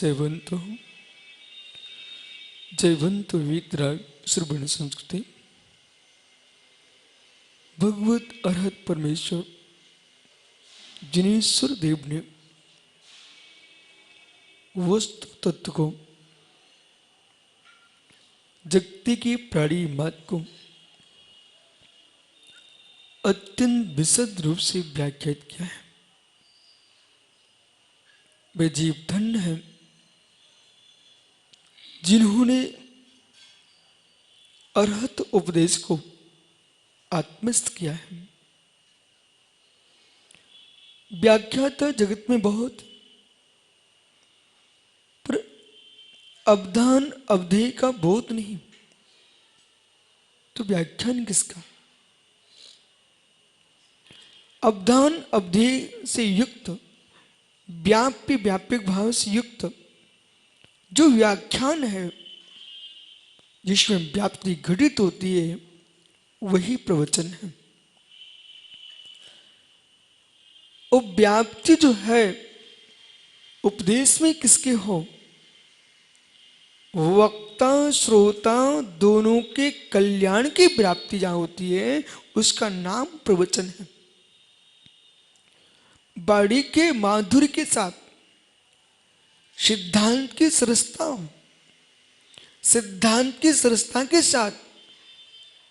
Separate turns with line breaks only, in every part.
जयवंतो जयवंतो वितराग श्रवण संस्कृति भगवत अरहत परमेश्वर जिनेश्वर देव ने वस्तु तत्व को जगती की प्राणी मात को अत्यंत विशद रूप से व्याख्यात किया है। वे जीव धन्य हैं जिन्होंने अरहत उपदेश को आत्मस्थ किया है। व्याख्याता जगत में बहुत, पर अवधान अवधेय का बोध नहीं, तो व्याख्यान किसका? अवधान अवधेय से युक्त, व्याप्य व्यापक भाव से युक्त जो व्याख्यान है जिसमें व्याप्ति घटित होती है, वही प्रवचन है। और व्याप्ति जो है उपदेश में किसके हो? वक्ता श्रोता दोनों के कल्याण की प्राप्ति जहां होती है, उसका नाम प्रवचन है। वाणी के माधुर्य के साथ सिद्धांत की सरसता हो, सिद्धांत की सरसता के साथ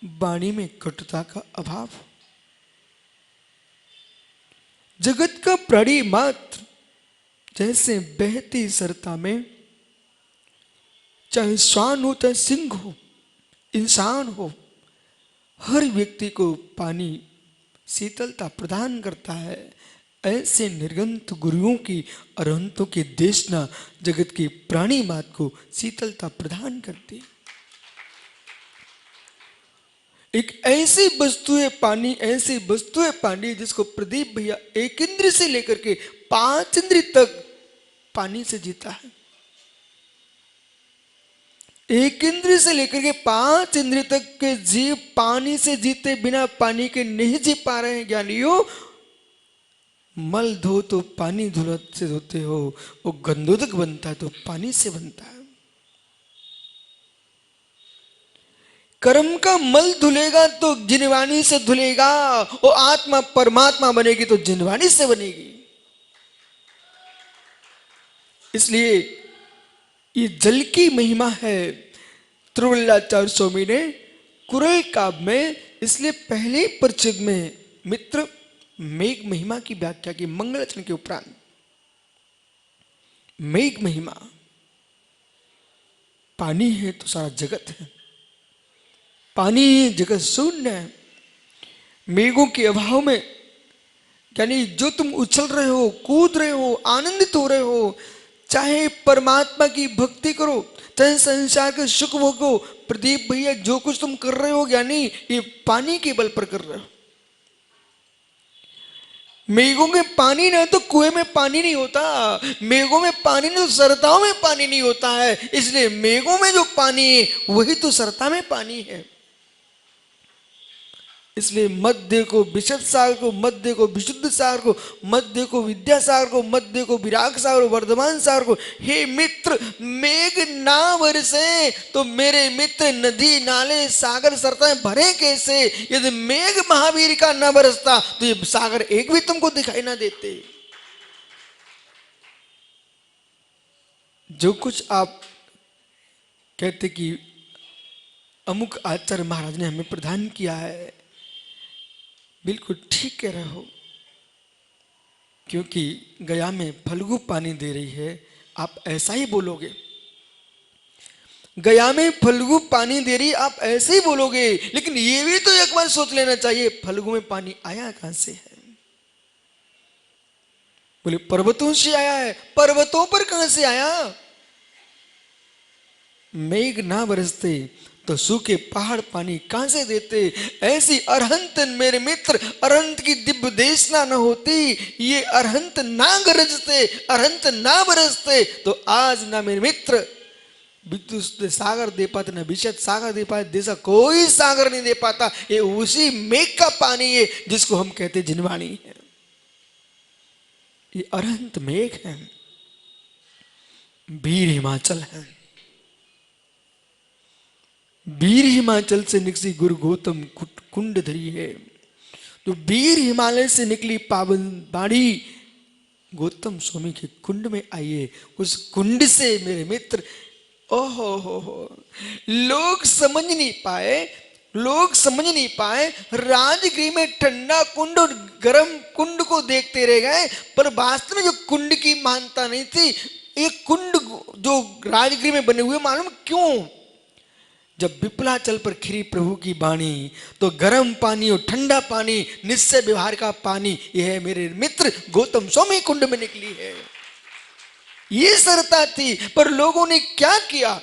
वाणी में कटुता का अभाव हो। जगत का प्राणी मात्र जैसे बहती सरता में, चाहे श्वान हो चाहे सिंह हो, इंसान हो, हर व्यक्ति को पानी शीतलता प्रदान करता है। ऐसे निर्गंत गुरुओं की अरहंतों की देशना जगत की प्राणी मात को शीतलता प्रदान करती है। एक ऐसी वस्तु है पानी, ऐसी वस्तु है पानी जिसको प्रदीप भैया एक इंद्र से लेकर के 5 इंद्र तक पानी से जीता है। एक इंद्र से लेकर के 5 इंद्र तक के जीव पानी से जीते बिना पानी के नहीं जी पा रहे हैं। ज्ञानियों, मल धो तो पानी धुलत से धोते हो, वो गंधोदक बनता है तो पानी से बनता है। कर्म का मल धुलेगा तो जिनवाणी से धुलेगा, और आत्मा परमात्मा बनेगी तो जिनवाणी से बनेगी। इसलिए ये जल की महिमा है। त्रिवल्लाचार्य स्वामी ने कुरल काव्य में इसलिए पहले परिच्छेद में मित्र मेघ महिमा की व्याख्या की, मंगलाचरण के उपरांत। मेघ महिमा, पानी है तो सारा जगत है, पानी जगत शून्य है। मेघों के अभाव में, यानी जो तुम उछल रहे हो, कूद रहे हो, आनंदित हो रहे हो, चाहे परमात्मा की भक्ति करो, चाहे संसार के सुख भोगो, प्रदीप भैया जो कुछ तुम कर रहे हो यानी ये पानी के बल पर कर रहे हो। मेघों में पानी ना तो कुएं में पानी नहीं होता, मेघों में पानी ना तो सरताओं में पानी नहीं होता है। इसलिए मेघों में जो पानी है वही तो सरता में पानी है। इसलिए मध्य को विशद सागर को, मध्य को विशुद्ध सागर को, मध्य को विद्या सागर को, मध्य को विराग सागर, वर्धमान सागर को, हे मित्र मेघ ना बरसे तो मेरे मित्र नदी नाले सागर सरताएं भरे कैसे? यदि मेघ महावीर का ना बरसता तो ये सागर एक भी तुमको दिखाई ना देते। जो कुछ आप कहते कि अमुक आचार्य महाराज ने हमें प्रदान किया है, बिल्कुल ठीक कह रहे हो, क्योंकि गया में फल्गु पानी दे रही है, आप ऐसा ही बोलोगे। गया में फल्गु पानी दे रही, आप ऐसे ही बोलोगे। लेकिन ये भी तो एक बार सोच लेना चाहिए, फल्गु में पानी आया कहां से है? बोले पर्वतों से आया है। पर्वतों पर कहां से आया? मेघ ना बरसते तो सूखे पहाड़ पानी कहां से देते? ऐसी अरहंत मेरे मित्र, अरहंत की दिव्य देशना न होती, ये अरहंत ना गरजते, अरहंत ना बरसते, तो आज ना मेरे मित्र विद्युत सागर दे पाते, ना विशद सागर दे पाते, जैसा कोई सागर नहीं दे पाता। ये उसी मेघ का पानी है जिसको हम कहते जिनवाणी है। ये अरहंत मेघ है। वीर हिमाचल है। वीर हिमाचल से निकली गुरु गौतम कुंड धरी है। तो वीर हिमालय से निकली पावन बाड़ी गौतम स्वामी के कुंड में आई है। उस कुंड से मेरे मित्र, ओहो हो, लोग समझ नहीं पाए, लोग समझ नहीं पाए। राजगृह में ठंडा कुंड और गर्म कुंड को देखते रह गए, पर वास्तव में जो कुंड की मानता नहीं थी। ये कुंड जो राजगृह में बने हुए, मालूम क्यों? जब विपुलाचल पर खिरी प्रभु की वाणी, तो गर्म पानी और ठंडा पानी, निश्चय व्यवहार का पानी, यह मेरे मित्र गौतम स्वामी कुंड में निकली है। ये सरता थी, पर लोगों ने क्या किया?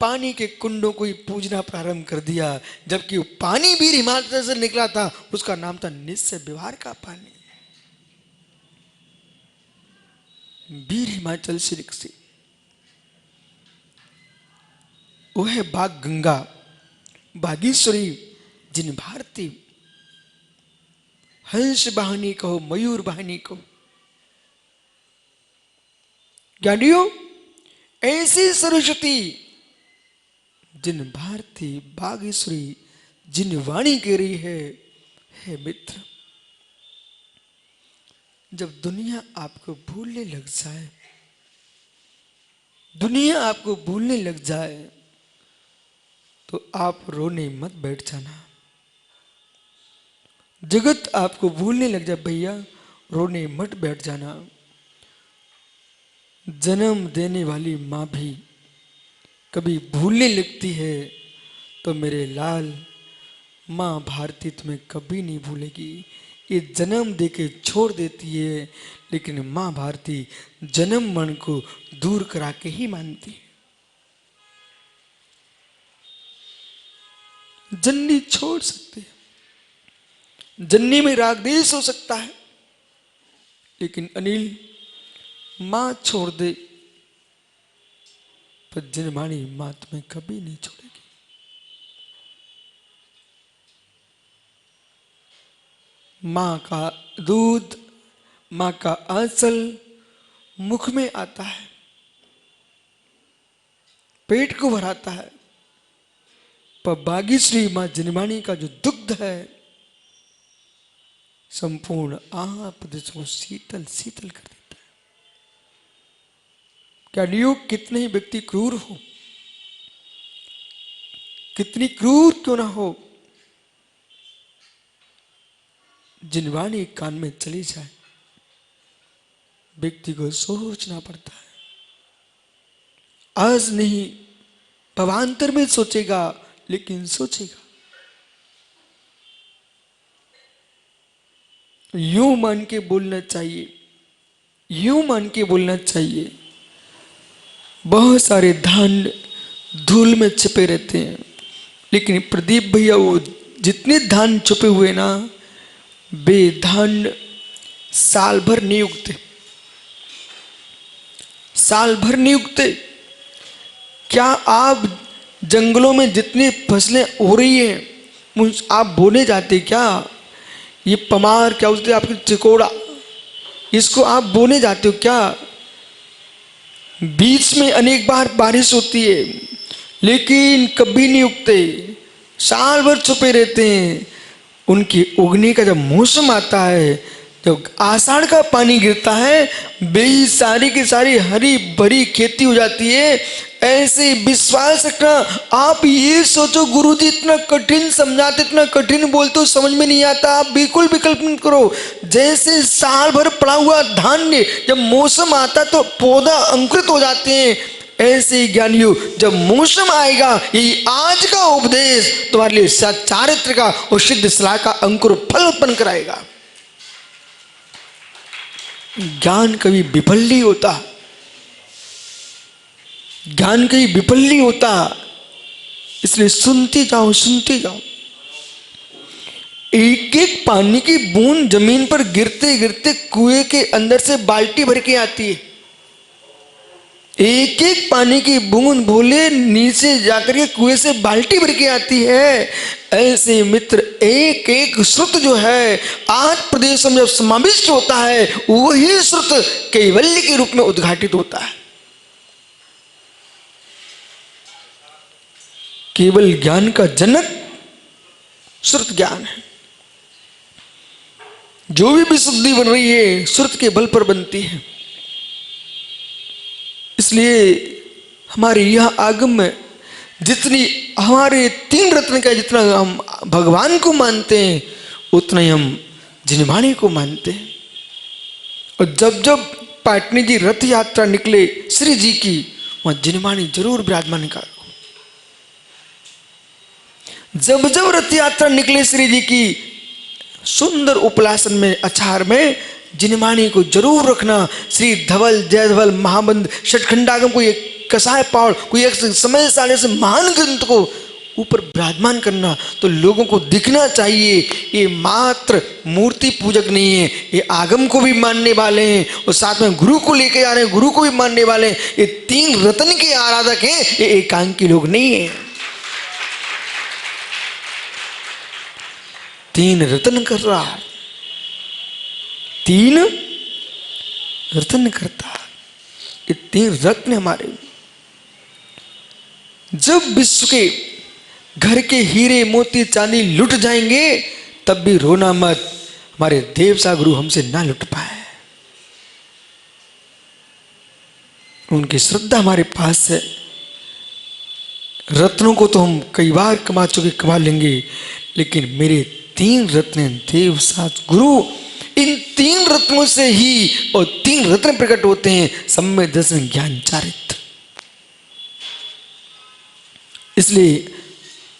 पानी के कुंडों को ही पूजना प्रारंभ कर दिया, जबकि वो पानी भी हिमालय से निकला था, उसका नाम था निश्चय व्यवहार का पानी। वीर हिमाचल से निकली वो है बाग गंगा, बागेश्वरी, जिन भारती, हंस वाहिनी कहो, मयूर वाहिनी कहो। ज्ञानियों, ऐसी सरस्वती जिन भारती बागेश्वरी, जिन वाणी कह रही है मित्र, जब दुनिया आपको भूलने लग जाए, दुनिया आपको भूलने लग जाए, तो आप रोने मत बैठ जाना। जगत आपको भूलने लग जाए भैया, रोने मत बैठ जाना। जन्म देने वाली माँ भी कभी भूलने लगती है, तो मेरे लाल, माँ भारती तुम्हें कभी नहीं भूलेगी। ये जन्म देके छोड़ देती है, लेकिन माँ भारती जन्म मन को दूर करा के ही मानती है। जननी छोड़ सकते हैं, जननी में राग देश हो सकता है, लेकिन अनिल, मां छोड़ दे, पर जनमानी मां तुम्हें कभी नहीं छोड़ेगी। मां का दूध, मां का आंचल मुख में आता है, पेट को भराता है, पर बागेश्वरी मां जनमानी का जो दुग्ध है, संपूर्ण प्रदेश को शीतल शीतल कर देता है। क्या लियो, कितने ही व्यक्ति क्रूर हो, कितनी क्रूर क्यों ना हो, जिनवाणी कान में चली जाए, व्यक्ति को सोचना पड़ता है। आज नहीं, भवांतर में सोचेगा, लेकिन सोचेगा। यूं मान के बोलना चाहिए, यूं मान के बोलना चाहिए। बहुत सारे धान धूल में छिपे रहते हैं, लेकिन प्रदीप भैया वो जितने धान छुपे हुए ना, वे धान साल भर नहीं उगते, साल भर नहीं उगते। क्या आप जंगलों में जितनी फसलें हो रही हैं, आप बोने जाते क्या? ये पमार क्या होते, आपकी चिकोड़ा, इसको आप बोने जाते हो क्या? बीच में अनेक बार बारिश होती है, लेकिन कभी नहीं उगते, साल भर छुपे रहते हैं। उनकी उगने का जब मौसम आता है, जब आषाढ़ का पानी गिरता है, बेई सारी की सारी हरी भरी खेती हो जाती है। ऐसे विश्वास रखना। आप ये सोचो गुरुजी इतना कठिन समझाते, इतना कठिन बोलते, समझ में नहीं आता, आप बिल्कुल विकल्प नहीं करो। जैसे साल भर पड़ा हुआ धान्य जब मौसम आता तो पौधा अंकुरित हो जाते हैं, ऐसे ज्ञानियों जब मौसम आएगा, यही आज का उपदेश तुम्हारे लिए चारित्र का और सिद्ध सलाह का अंकुर फल उत्पन्न कराएगा। ज्ञान कभी विफल नहीं होता, ज्ञान कभी विफल नहीं होता, इसलिए सुनते जाओ, सुनते जाओ। एक एक पानी की बूंद जमीन पर गिरते गिरते कुएं के अंदर से बाल्टी भर के आती है। एक एक पानी की बूंद बोले नीचे जाकर के कुएं से बाल्टी भर के आती है। ऐसे मित्र एक एक श्रुत जो है आज प्रदेश में जब समाविष्ट होता है, वही श्रुत कैवल्य के रूप में उद्घाटित होता है। केवल ज्ञान का जनक श्रुत ज्ञान है। जो भी विशुद्धि बन रही है श्रुत के बल पर बनती है। इसलिए हमारे यह आगम में जितनी हमारे 3 रत्न का जितना हम भगवान को मानते हैं उतना ही हम जिनवाणी को मानते हैं। और जब जब पाटनी जी रथ यात्रा निकले श्री जी की, वहां जिनवाणी जरूर विराजमान कर। जब जब रथ यात्रा निकले श्री जी की, सुंदर उपलासन में अचार में जिनवाणी को जरूर रखना। श्री धवल जय धवल महाबंध षटखंडागम को एक कसाय पाड़ कोई एक समय साले से महान ग्रंथ को ऊपर विराजमान करना, तो लोगों को दिखना चाहिए ये मात्र मूर्ति पूजक नहीं है, ये आगम को भी मानने वाले हैं और साथ में गुरु को लेके आ रहे हैं, गुरु को भी मानने वाले हैं। ये 3 रत्न के आराधक हैं, ये एकांकी लोग नहीं है। 3 रत्न कर रहा, 3 रत्न करता। ये 3 रत्न हमारे। जब विश्व के घर के हीरे मोती चांदी लुट जाएंगे तब भी रोना मत, हमारे देवसा गुरु हमसे ना लुट पाए। उनकी श्रद्धा हमारे पास है। रत्नों को तो हम कई बार कमा चुके, कमा लेंगे, लेकिन मेरे 3 रत्न देवसाच गुरु, इन 3 रत्नों से ही और 3 रत्न प्रकट होते हैं, सम्य दर्शन ज्ञान चारित्र। इसलिए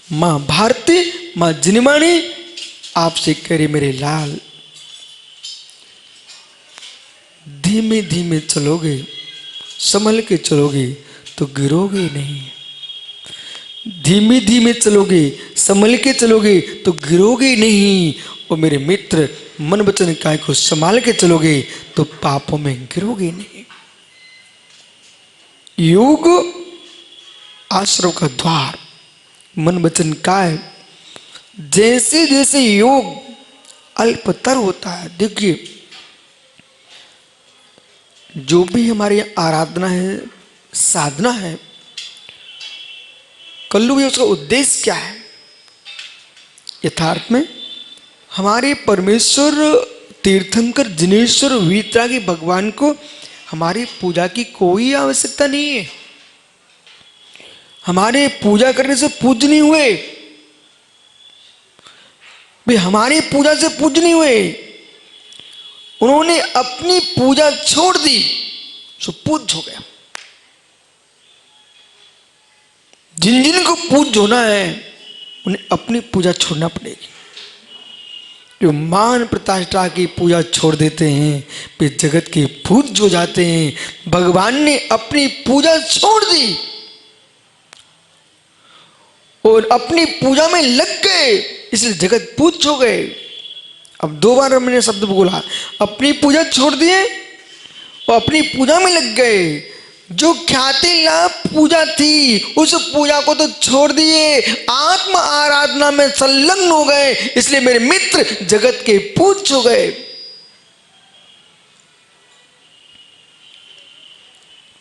मां भारती मां जिनवाणी आपसे कह रही, मेरे लाल धीमे धीमे चलोगे, संभल के चलोगे तो गिरोगे नहीं। धीमे धीमे चलोगे, संभल के चलोगे तो गिरोगे नहीं। और मेरे मित्र मन वचन काय को संभाल के चलोगे तो पापों में गिरोगे नहीं। योग आश्रम का द्वार, मन वचन काय। जैसे जैसे योग अल्पतर होता है, देखिए जो भी हमारी आराधना है, साधना है, कल्लू भी उसका उद्देश्य क्या है? यथार्थ में हमारे परमेश्वर तीर्थंकर जिनेश्वर वीतरागी भगवान को हमारी पूजा की कोई आवश्यकता नहीं है। हमारे पूजा करने से पूज नहीं हुए भाई, हमारी पूजा से पूज नहीं हुए। उन्होंने अपनी पूजा छोड़ दी सो पूज हो गया। जिन जिन को पूज होना है उन्हें अपनी पूजा छोड़ना पड़ेगी। जो मान प्रतिष्ठा की पूजा छोड़ देते हैं वे जगत के पूज हो जाते हैं। भगवान ने अपनी पूजा छोड़ दी और अपनी पूजा में लग गए, इसलिए जगत पूज हो गए। अब 2 बार मैंने शब्द बोला, अपनी पूजा छोड़ दिए और अपनी पूजा में लग गए। जो ख्याति लाभ पूजा थी उस पूजा को तो छोड़ दिए, आत्म आराधना में संलग्न हो गए, इसलिए मेरे मित्र जगत के पूज हो गए।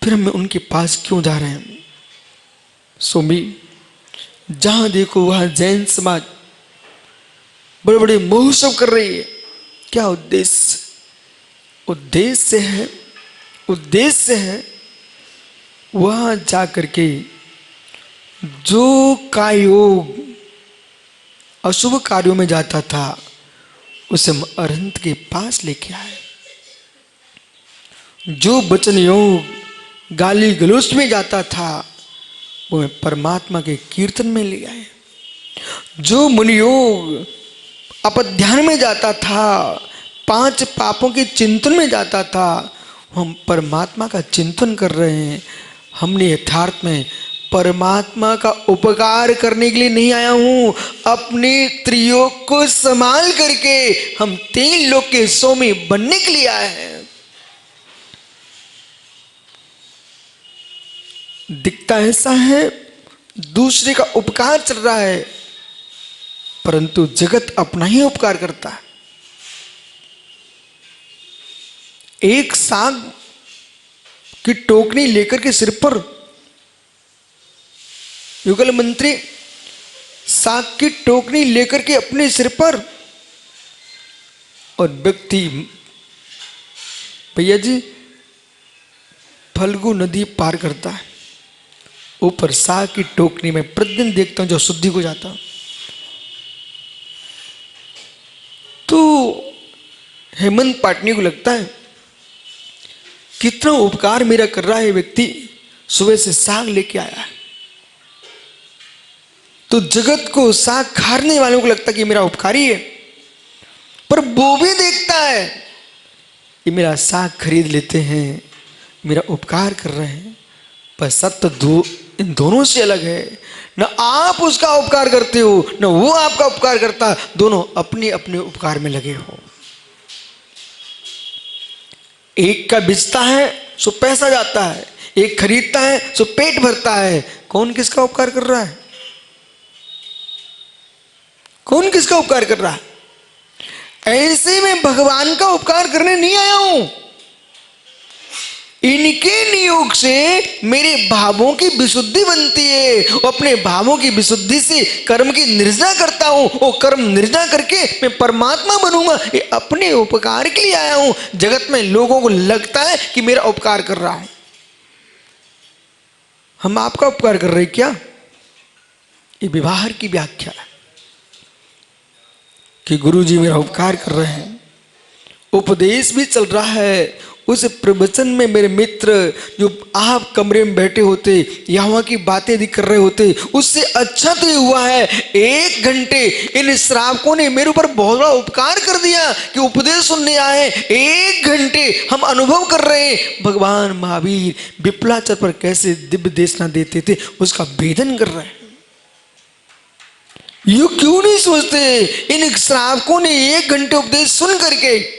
फिर हम उनके पास क्यों जा रहे हैं? सोमी, जहां देखो वहां जैन समाज बड़े बड़े महोत्सव कर रही है। क्या उद्देश्य? उद्देश्य है वहां जाकर के जो का योग अशुभ कार्यों में जाता था उसे हम अरहंत के पास लेके आए। जो वचन योग गाली गलौज में जाता था वो परमात्मा के कीर्तन में ले आए। जो मन योग अपध्यान में जाता था, 5 पापों के चिंतन में जाता था, हम परमात्मा का चिंतन कर रहे हैं। हमने यथार्थ में परमात्मा का उपकार करने के लिए नहीं आया हूं, अपने त्रियोग को संभाल करके हम 3 लोग के स्वामी बनने के लिए आए हैं। दिखता ऐसा है दूसरे का उपकार चल रहा है, परंतु जगत अपना ही उपकार करता है। एक साग की टोकरी लेकर के सिर पर युगल मंत्री साग की टोकरी लेकर के अपने सिर पर, और व्यक्ति भैया जी फल्गु नदी पार करता है, ऊपर साग की टोकरी में प्रतिदिन देखता हूं जो शुद्धि को जाता हूं। तो हेमंत पाटनी को लगता है कितना उपकार मेरा कर रहा है व्यक्ति, सुबह से साग लेके आया है। तो जगत को साग खाने वालों को लगता है कि मेरा उपकारी है, पर वो भी देखता है ये मेरा साग खरीद लेते हैं, मेरा उपकार कर रहे हैं। पर सत्य इन दोनों से अलग है। न आप उसका उपकार करते हो, न वो आपका उपकार करता, दोनों अपने अपने उपकार में लगे हो। एक का बिचता है सो पैसा जाता है, एक खरीदता है सो पेट भरता है। कौन किसका उपकार कर रहा है? कौन किसका उपकार कर रहा है? ऐसे में भगवान का उपकार करने नहीं आया हूं। इनके नियोग से मेरे भावों की विशुद्धि बनती है, और अपने भावों की विशुद्धि से कर्म की निर्जना करता हूं, वो कर्म निर्जना करके मैं परमात्मा बनूंगा। ये अपने उपकार के लिए आया हूं। जगत में लोगों को लगता है कि मेरा उपकार कर रहा है। हम आपका उपकार कर रहे क्या? ये व्यवहार की व्याख्या है कि गुरु जी मेरा उपकार कर रहे हैं। उपदेश भी चल रहा है। उस प्रवचन में मेरे मित्र जो आप कमरे में बैठे होते, यहाँ की बातें भी कर रहे होते, उससे अच्छा तो ये हुआ है 1 घंटे इन श्रावकों ने मेरे ऊपर बहुत बड़ा उपकार कर दिया कि उपदेश सुनने आए। 1 घंटे हम अनुभव कर रहे हैं भगवान महावीर विप्लाचर पर कैसे दिव्य देशना देते थे, उसका भेदन कर रहे हैं। यू क्यों नहीं सोचते इन श्रावकों ने 1 घंटे उपदेश सुन करके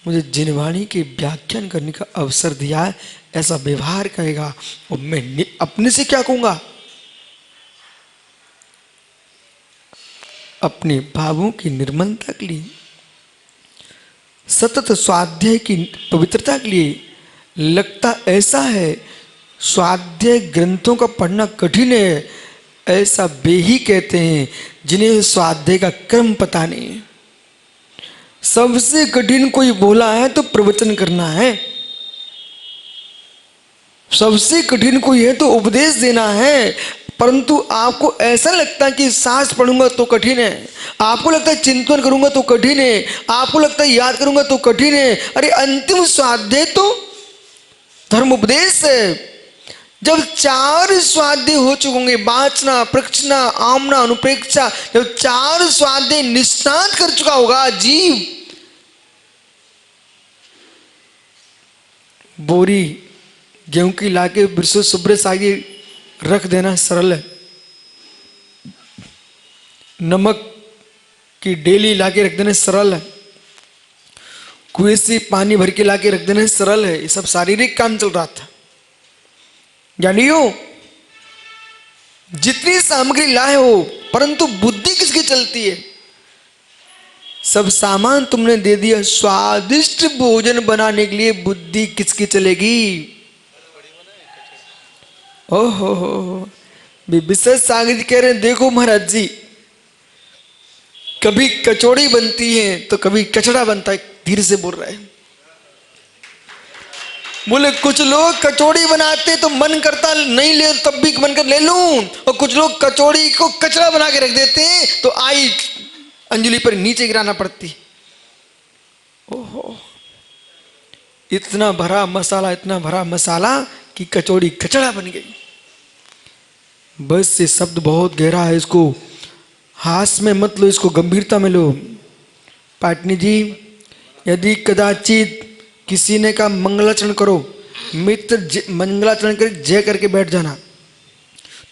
मुझे जिनवाणी के व्याख्यान करने का अवसर दिया है, ऐसा व्यवहार करेगा और मैं अपने से क्या कहूंगा? अपने भावों की निर्मलता के लिए, सतत स्वाध्याय की पवित्रता के लिए। लगता ऐसा है स्वाध्याय ग्रंथों का पढ़ना कठिन है, ऐसा वे ही कहते हैं जिन्हें स्वाध्याय का क्रम पता नहीं है। सबसे कठिन कोई बोला है तो प्रवचन करना है, सबसे कठिन कोई है तो उपदेश देना है। परंतु आपको ऐसा लगता है कि सांस पढ़ूंगा तो कठिन है, आपको लगता है चिंतन करूंगा तो कठिन है, आपको लगता है याद करूंगा तो कठिन है। अरे अंतिम स्वाध्याय तो धर्म उपदेश है। जब 4 स्वाध्याय हो चुके होंगे, वाचना, प्रक्षना, आमना, अनुप्रेक्षा, जब 4 स्वाध्याय निष्णात कर चुका होगा जीव, बोरी गेहूं की लाके बिरसो सुब्रे सागी रख देना सरल है, नमक की डेली लाके रख देना सरल है, कुएं से पानी भर के लाके रख देना सरल है। ये सब शारीरिक काम चल रहा था। जानियो जितनी सामग्री लाए हो, परंतु बुद्धि किसकी चलती है? सब सामान तुमने दे दिया, स्वादिष्ट भोजन बनाने के लिए बुद्धि किसकी चलेगी? ओहो विशेष सागर जी कह रहे हैं, देखो महाराज जी कभी कचौड़ी बनती है तो कभी कचड़ा बनता है। धीरे से बोल रहे हैं। बोले कुछ लोग कचौड़ी बनाते तो मन करता नहीं ले, तब भी मन कर ले लूं, और कुछ लोग कचौड़ी को कचड़ा बना के रख देते हैं तो आई अंजलि पर नीचे गिराना पड़ती। ओहो इतना भरा मसाला, इतना भरा मसाला कि कचौड़ी कचड़ा बन गई। बस ये शब्द बहुत गहरा है, इसको हास में मत लो, इसको गंभीरता में लो। पाटनी जी यदि कदाचित किसी ने कहा मंगलाचरण करो, मित्र मंगलाचरण कर जय करके बैठ जाना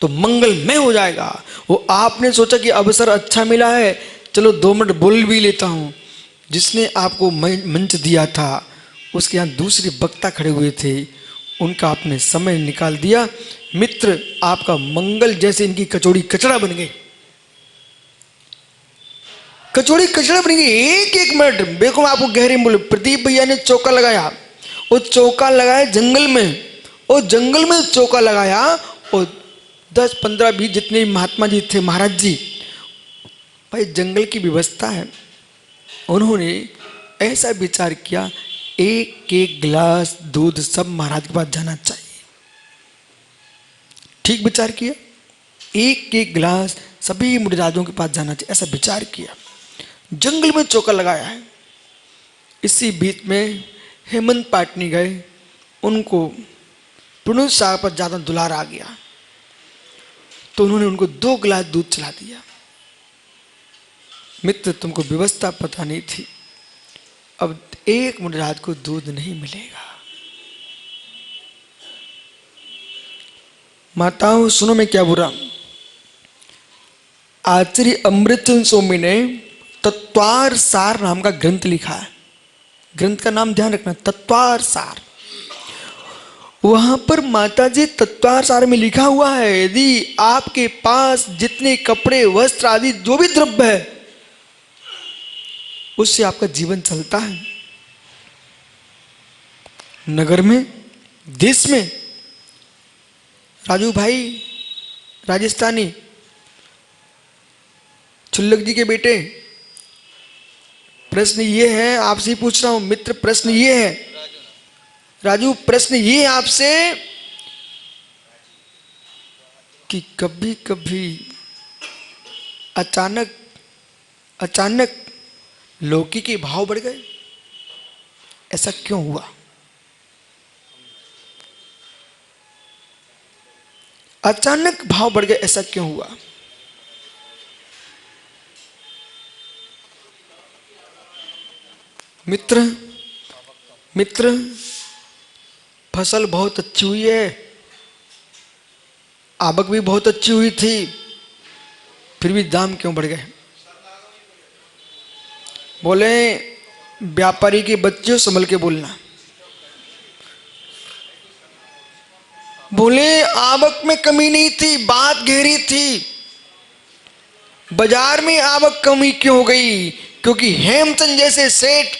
तो मंगलमय हो जाएगा। वो आपने सोचा कि अवसर अच्छा मिला है, चलो 2 मिनट बोल भी लेता हूँ। जिसने आपको मंच दिया था उसके यहाँ दूसरे वक्ता खड़े हुए थे, उनका आपने समय निकाल दिया। मित्र आपका मंगल जैसे इनकी कचौड़ी कचड़ा बन गई, कचौड़ी कचड़ा बन गई। 1 मिनट देखो मैं आपको गहरे बोले। प्रदीप भैया ने चौका लगाया, वो चौका लगाया जंगल में, और जंगल में चौका लगाया और 10, 15, 20 जितने महात्मा जी थे, महाराज जी, भाई जंगल की व्यवस्था है, उन्होंने ऐसा विचार किया, एक एक गिलास दूध सब महाराज के पास जाना चाहिए। ठीक विचार किया, एक एक गिलास सभी मुनिराजों के पास जाना चाहिए, ऐसा विचार किया। जंगल में चौका लगाया है। इसी बीच में हेमंत पाटनी गए, उनको प्रनोद साहब पर ज्यादा दुलार आ गया, तो उन्होंने उनको 2 गिलास दूध चला दिया। मित्र, तुमको व्यवस्था पता नहीं थी, अब एक मुनिराज को दूध नहीं मिलेगा। माताओं सुनो, मैं क्या बोल रहा हूं। आचार्य अमृतचंद स्वामी ने तत्वार सार नाम का ग्रंथ लिखा है। ग्रंथ का नाम ध्यान रखना, तत्वार सार। वहां पर माता जी तत्वार सार में लिखा हुआ है, यदि आपके पास जितने कपड़े, वस्त्र आदि जो भी द्रव्य है, उससे आपका जीवन चलता है, नगर में, देश में। राजू भाई राजस्थानी, चुल्लक जी के बेटे, प्रश्न ये है, आपसे ही पूछ रहा हूं मित्र, प्रश्न ये है, राजू प्रश्न ये है आपसे कि कभी कभी अचानक लौकी के भाव बढ़ गए, ऐसा क्यों हुआ? अचानक भाव बढ़ गए, ऐसा क्यों हुआ? मित्र, फसल बहुत अच्छी हुई है, आवक भी बहुत अच्छी हुई थी, फिर भी दाम क्यों बढ़ गए? बोले व्यापारी के बच्चे संभल के बोलना। बोले आवक में कमी नहीं थी, बात गहरी थी। बाजार में आवक कमी क्यों हो गई? क्योंकि हेमचंद जैसे सेठ,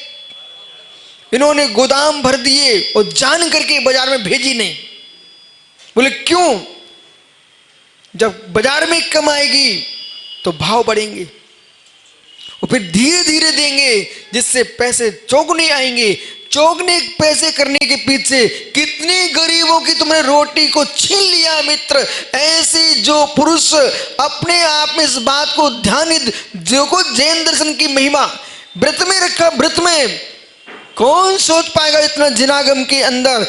इन्होंने गोदाम भर दिए और जान करके बाजार में भेजी नहीं। बोले क्यों? जब बाजार में कम आएगी तो भाव बढ़ेंगे और फिर धीरे धीरे देंगे, जिससे पैसे चौगुने आएंगे। चौगने पैसे करने के पीछे कितने गरीबों की तुमने रोटी को छीन लिया मित्र। ऐसे जो पुरुष अपने आप में इस बात को ध्यान, जो को जैन दर्शन की महिमा व्रत में रखा, व्रत में कौन सोच पाएगा इतना जिनागम के अंदर।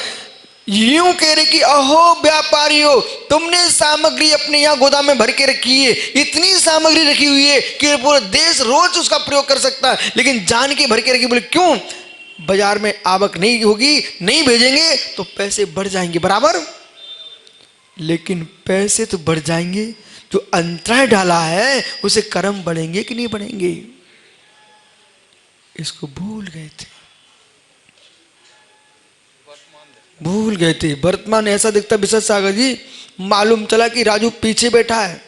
यूं कह रहे कि अहो व्यापारियों, तुमने सामग्री अपने यहां गोदाम में भर के रखी है, इतनी सामग्री रखी हुई है कि पूरा देश रोज उसका प्रयोग कर सकता है, लेकिन जान के भर के रखी। बोले क्यों? बाजार में आवक नहीं होगी, नहीं भेजेंगे तो पैसे बढ़ जाएंगे बराबर। लेकिन पैसे तो बढ़ जाएंगे, जो अंतराय डाला है उसे कर्म बढ़ेंगे कि नहीं बढ़ेंगे, इसको भूल गए थे, भूल गए थे। वर्तमान ऐसा दिखता विशेष सागर जी, मालूम चला कि राजू पीछे बैठा है,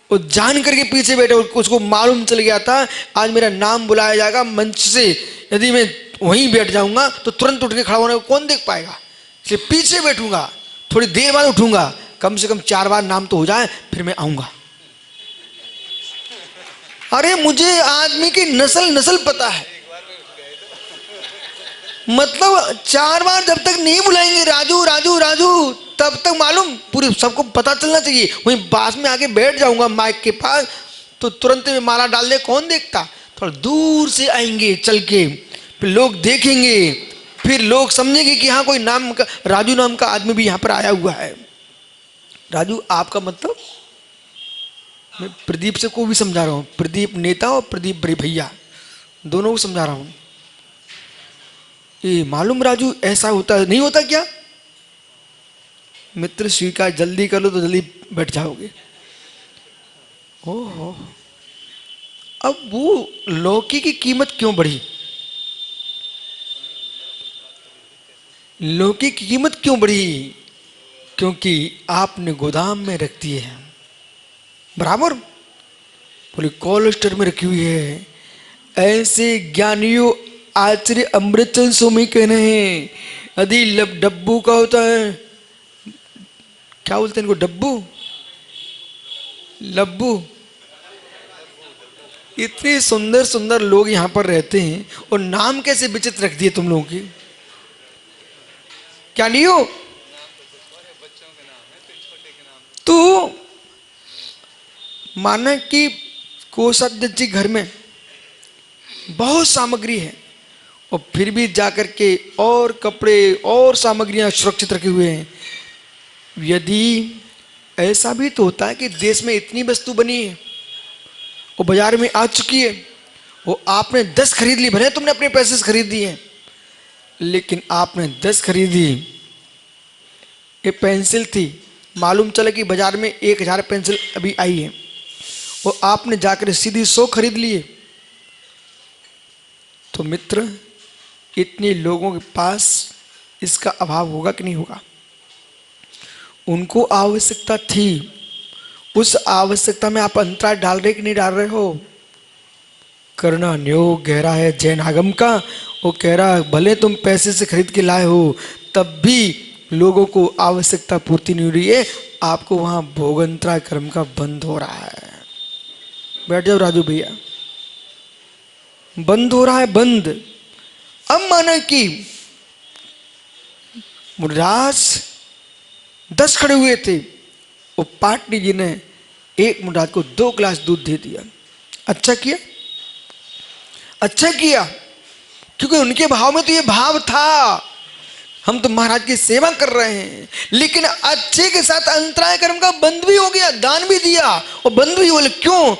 वो जान करके पीछे बैठे, उसको मालूम चल गया था आज मेरा नाम बुलाया जाएगा मंच से, यदि मैं वहीं बैठ जाऊंगा तो तुरंत उठ के खड़ा होने को कौन देख पाएगा, इसलिए पीछे बैठूंगा, थोड़ी देर बाद उठूंगा, कम से कम 4 बार नाम तो हो जाए फिर मैं आऊंगा। अरे मुझे आदमी की नस्ल पता है, मतलब 4 बार जब तक नहीं बुलाएंगे राजू राजू राजू, तब तक मालूम पूरी सबको पता चलना चाहिए। वहीं पास में आके बैठ जाऊंगा माइक के पास तो तुरंत में माला डाल दे, कौन देखता, थोड़ा दूर से आएंगे चल के, फिर लोग देखेंगे, फिर लोग समझेंगे कि हाँ कोई नाम का राजू नाम का आदमी भी यहाँ पर आया हुआ है। राजू आपका मतलब, मैं प्रदीप से को भी समझा रहा हूँ, प्रदीप नेता और प्रदीप बड़े भैया दोनों को समझा रहा हूँ, ये मालूम राजू ऐसा होता है, नहीं होता क्या? मित्र स्वीकार जल्दी कर लो तो जल्दी बैठ जाओगे। ओहो, अब वो लौकी की कीमत क्यों बढ़ी? लौकी की कीमत क्यों बढ़ी? क्योंकि आपने गोदाम में रख दिए हैं बराबर, बोले कोल्ड स्टोर में रखी हुई है। ऐसे ज्ञानियों आचार्य अमृतचंद स्वामी कहने हैं, यदि डब्बू का होता है, क्या बोलते हैं इनको, डब्बू, लब्बू, इतने सुंदर सुंदर लोग यहाँ पर रहते हैं और नाम कैसे विचित्र रख दिए तुम लोगों की। क्या लियो? तो माना कि कोषाध्यक्ष जी घर में बहुत सामग्री है और फिर भी जाकर के और कपड़े और सामग्रियां सुरक्षित रखे हुए हैं। यदि ऐसा भी तो होता है कि देश में इतनी वस्तु बनी है वो बाजार में आ चुकी है, वो आपने 10 खरीद ली, भले तुमने अपने पैसे से खरीद दी है, लेकिन आपने 10 खरीदी। ये पेंसिल थी, मालूम चला कि बाजार में 1000 पेंसिल अभी आई है, वो आपने जाकर सीधी 100 खरीद लिए। तो मित्र, इतने लोगों के पास इसका अभाव होगा कि नहीं होगा? उनको आवश्यकता थी, उस आवश्यकता में आप अंतराय डाल रहे कि नहीं डाल रहे हो? करना न्योग गहरा है जैन आगम का। वो कह रहा है भले तुम पैसे से खरीद के लाए हो, तब भी लोगों को आवश्यकता पूर्ति नहीं हो रही है, आपको वहां भोगंतराय कर्म का बंद हो रहा है। बैठ जाओ राजू भैया, बंद हो रहा है, बंद। अब माना कि मुराज 10 खड़े हुए थे, वो पाटनी जी ने एक मुराद को 2 गिलास दूध दे दिया। अच्छा किया, अच्छा किया, क्योंकि उनके भाव में तो ये भाव था, हम तो महाराज की सेवा कर रहे हैं। लेकिन अच्छे के साथ अंतराय कर्म का बंद भी हो गया, दान भी दिया और बंद भी बोले क्यों?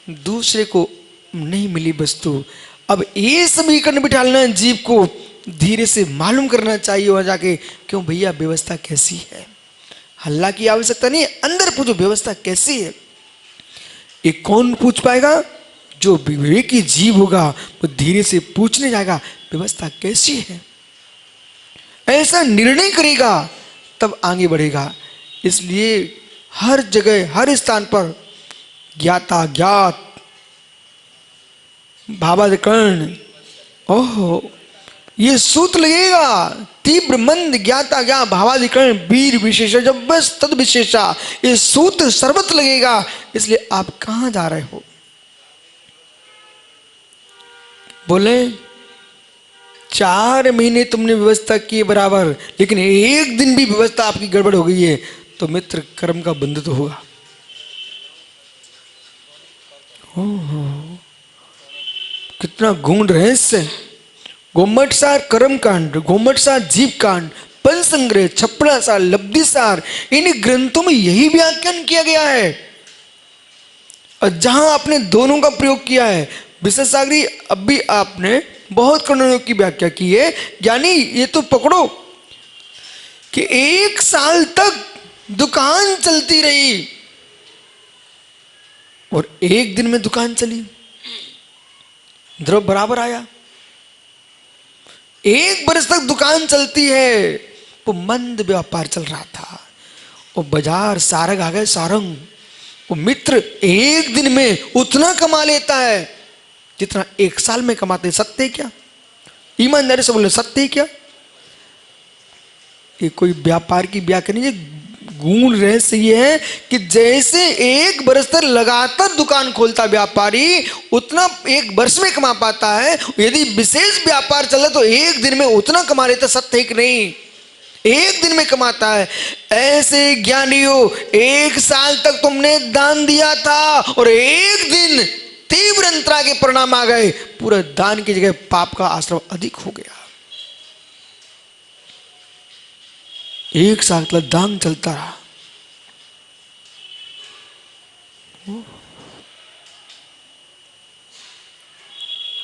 दूसरे को नहीं मिली वस्तु। अब ये समीकरण बिठाना, जीव को धीरे से मालूम करना चाहिए वहां जाके, क्यों भैया व्यवस्था कैसी है। हल्ला की आवश्यकता नहीं है, अंदर पूछो व्यवस्था कैसी है। ये कौन पूछ पाएगा? जो विवेकी जीव होगा वो धीरे से पूछने जाएगा व्यवस्था कैसी है, ऐसा निर्णय करेगा तब आगे बढ़ेगा। इसलिए हर जगह हर स्थान पर ज्ञाता ज्ञात भावाधिकरण, ओहो ये सूत्र लगेगा। तीव्र मंद ज्ञाता ज्ञा भावाधिकरण वीर विशेषा जब बस तद विशेषा, ये सूत्र सर्वत्र लगेगा। इसलिए आप कहां जा रहे हो? बोले 4 महीने तुमने व्यवस्था की बराबर, लेकिन एक दिन भी व्यवस्था आपकी गड़बड़ हो गई है तो मित्र कर्म का बंध तो होगा। ओहो कितना गूढ़ रहस्य। गोमटसार कर्म कांड, गोमटसार जीव कांड, पंचसंग्रह, छप्पड़ासार, लब्धिसार, इन ग्रंथों में यही व्याख्यान किया गया है। और जहां आपने दोनों का प्रयोग किया है, विशेषाग्री अब भी आपने बहुत करणों की व्याख्या की है। यानी ये तो पकड़ो कि 1 साल तक दुकान चलती रही और एक दिन में दुकान चली, द्रव्य बराबर आया। 1 वर्ष तक दुकान चलती है, वो मंद व्यापार चल रहा था, वो बाजार सारंग आ गए, सारंग। वो मित्र एक दिन में उतना कमा लेता है जितना 1 साल में कमाते। सत्य क्या? ईमानदारी से बोले सत्य क्या? ये कोई व्यापार की व्याख्या नहीं है। गुण रहस्य ये है कि जैसे 1 वर्ष तक लगातार दुकान खोलता व्यापारी, उतना 1 वर्ष में कमा पाता है। यदि विशेष व्यापार चले तो एक दिन में उतना कमा लेता। सत्य कि नहीं? एक दिन में कमाता है। ऐसे ज्ञानियों 1 साल तक तुमने दान दिया था और एक दिन तीव्र अंतरा के परिणाम आ गए, पूरा दान की जगह पाप का आश्रम अधिक हो गया। 1 साल तक दान चलता रहा।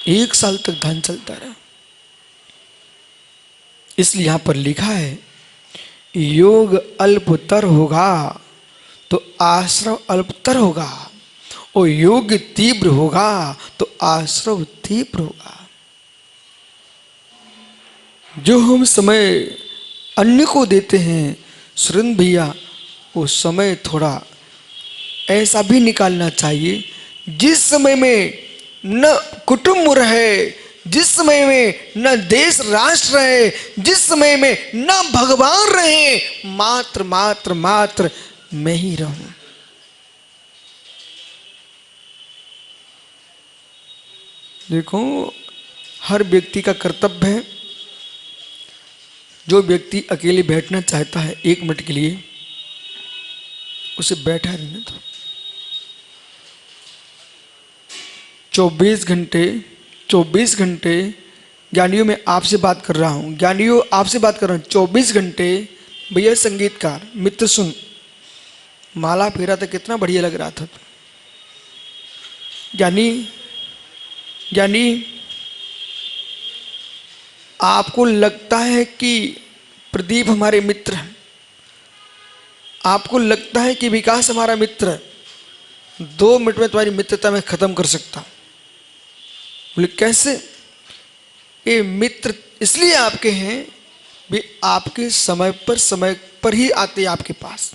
1 साल तक दान चलता रहा। इसलिए यहां पर लिखा है योग अल्पतर होगा तो आश्रव अल्पतर होगा, और योग तीव्र होगा तो आश्रव तीव्र होगा। जो हम समय अन्य को देते हैं सुरेंद्र भैया, वो समय थोड़ा ऐसा भी निकालना चाहिए जिस समय में न कुटुंब रहे, जिस समय में न देश राष्ट्र रहे, जिस समय में न भगवान रहे, मात्र मात्र मात्र मैं ही रहूं। देखो, हर व्यक्ति का कर्तव्य है, जो व्यक्ति अकेले बैठना चाहता है 1 मिनट के लिए, उसे बैठा रहने दो। 24 घंटे ज्ञानियों, में आपसे बात कर रहा हूँ, ज्ञानियों आपसे बात कर रहा हूँ, 24 घंटे। भैया संगीतकार मित्र सुन, माला फेरा था कितना बढ़िया लग रहा था। ज्ञानी, ज्ञानी, आपको लगता है कि प्रदीप हमारे मित्र हैं, आपको लगता है कि विकास हमारा मित्र है, 2 मिनट में तुम्हारी मित्रता में खत्म कर सकता हूं। बोले कैसे? ये मित्र इसलिए आपके हैं भी आपके समय पर ही आते हैं आपके पास।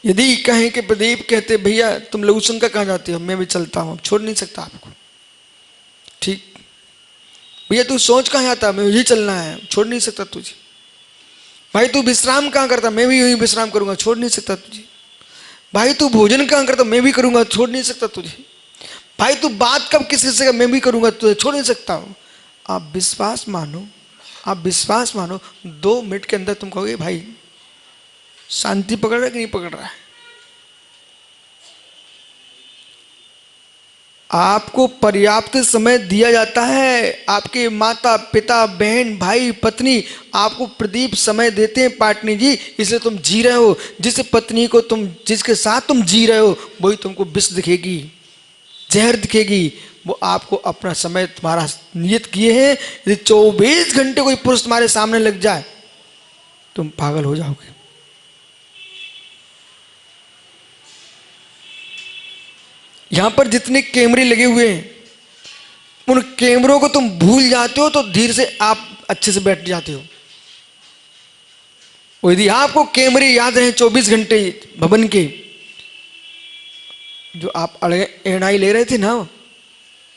यदि कहें कि प्रदीप कहते भैया तुम लघुशंका कहाँ जाते हो, मैं भी चलता हूँ, छोड़ नहीं सकता आपको। ठीक, भैया तू सोच कहाँ आता, मैं यही चलना है, छोड़ नहीं सकता तुझे। भाई तू विश्राम कहाँ करता, मैं भी यही विश्राम करूंगा, छोड़ नहीं सकता तुझे। भाई तू भोजन कहाँ करता, मैं भी करूंगा, छोड़ नहीं सकता तुझे। भाई तू बात कब किस किससे, मैं भी करूंगा, तुझे छोड़ नहीं सकता हूं। आप विश्वास मानो, आप विश्वास मानो, 2 मिनट के अंदर तुम कहोगे भाई शांति पकड़ रहा है कि नहीं पकड़ रहा है। आपको पर्याप्त समय दिया जाता है, आपके माता पिता बहन भाई पत्नी आपको प्रदीप समय देते हैं पाटनी जी, इसलिए तुम जी रहे हो। जिस पत्नी को तुम, जिसके साथ तुम जी रहे हो, वही तुमको विष दिखेगी, जहर दिखेगी। वो आपको अपना समय तुम्हारा नियत किए हैं। यदि 24 घंटे कोई पुरुष तुम्हारे सामने लग जाए, तुम पागल हो जाओगे। यहां पर जितने कैमरे लगे हुए हैं, उन कैमरों को तुम भूल जाते हो तो धीरे से आप अच्छे से बैठ जाते हो। और यदि आपको कैमरे याद रहे 24 घंटे भवन के, जो आप एड़ाई ले रहे थे ना,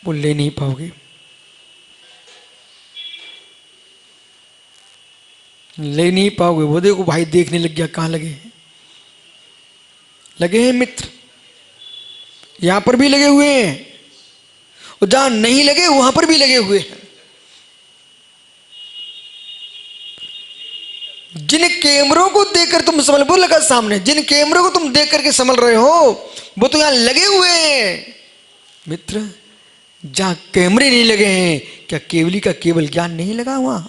वो ले नहीं पाओगे, ले नहीं पाओगे। वो देखो भाई देखने लग गया, कहां लगे हैं, लगे हैं मित्र, यहां पर भी लगे हुए हैं, और जहां नहीं लगे वहां पर भी लगे हुए हैं। जिन कैमरों को देखकर तुम संभल, वो लगा सामने, जिन कैमरों को तुम देख करके संभल रहे हो, वो तो यहां लगे हुए हैं मित्र। जहां कैमरे नहीं लगे हैं, क्या केवली का केवल ज्ञान नहीं लगा वहां?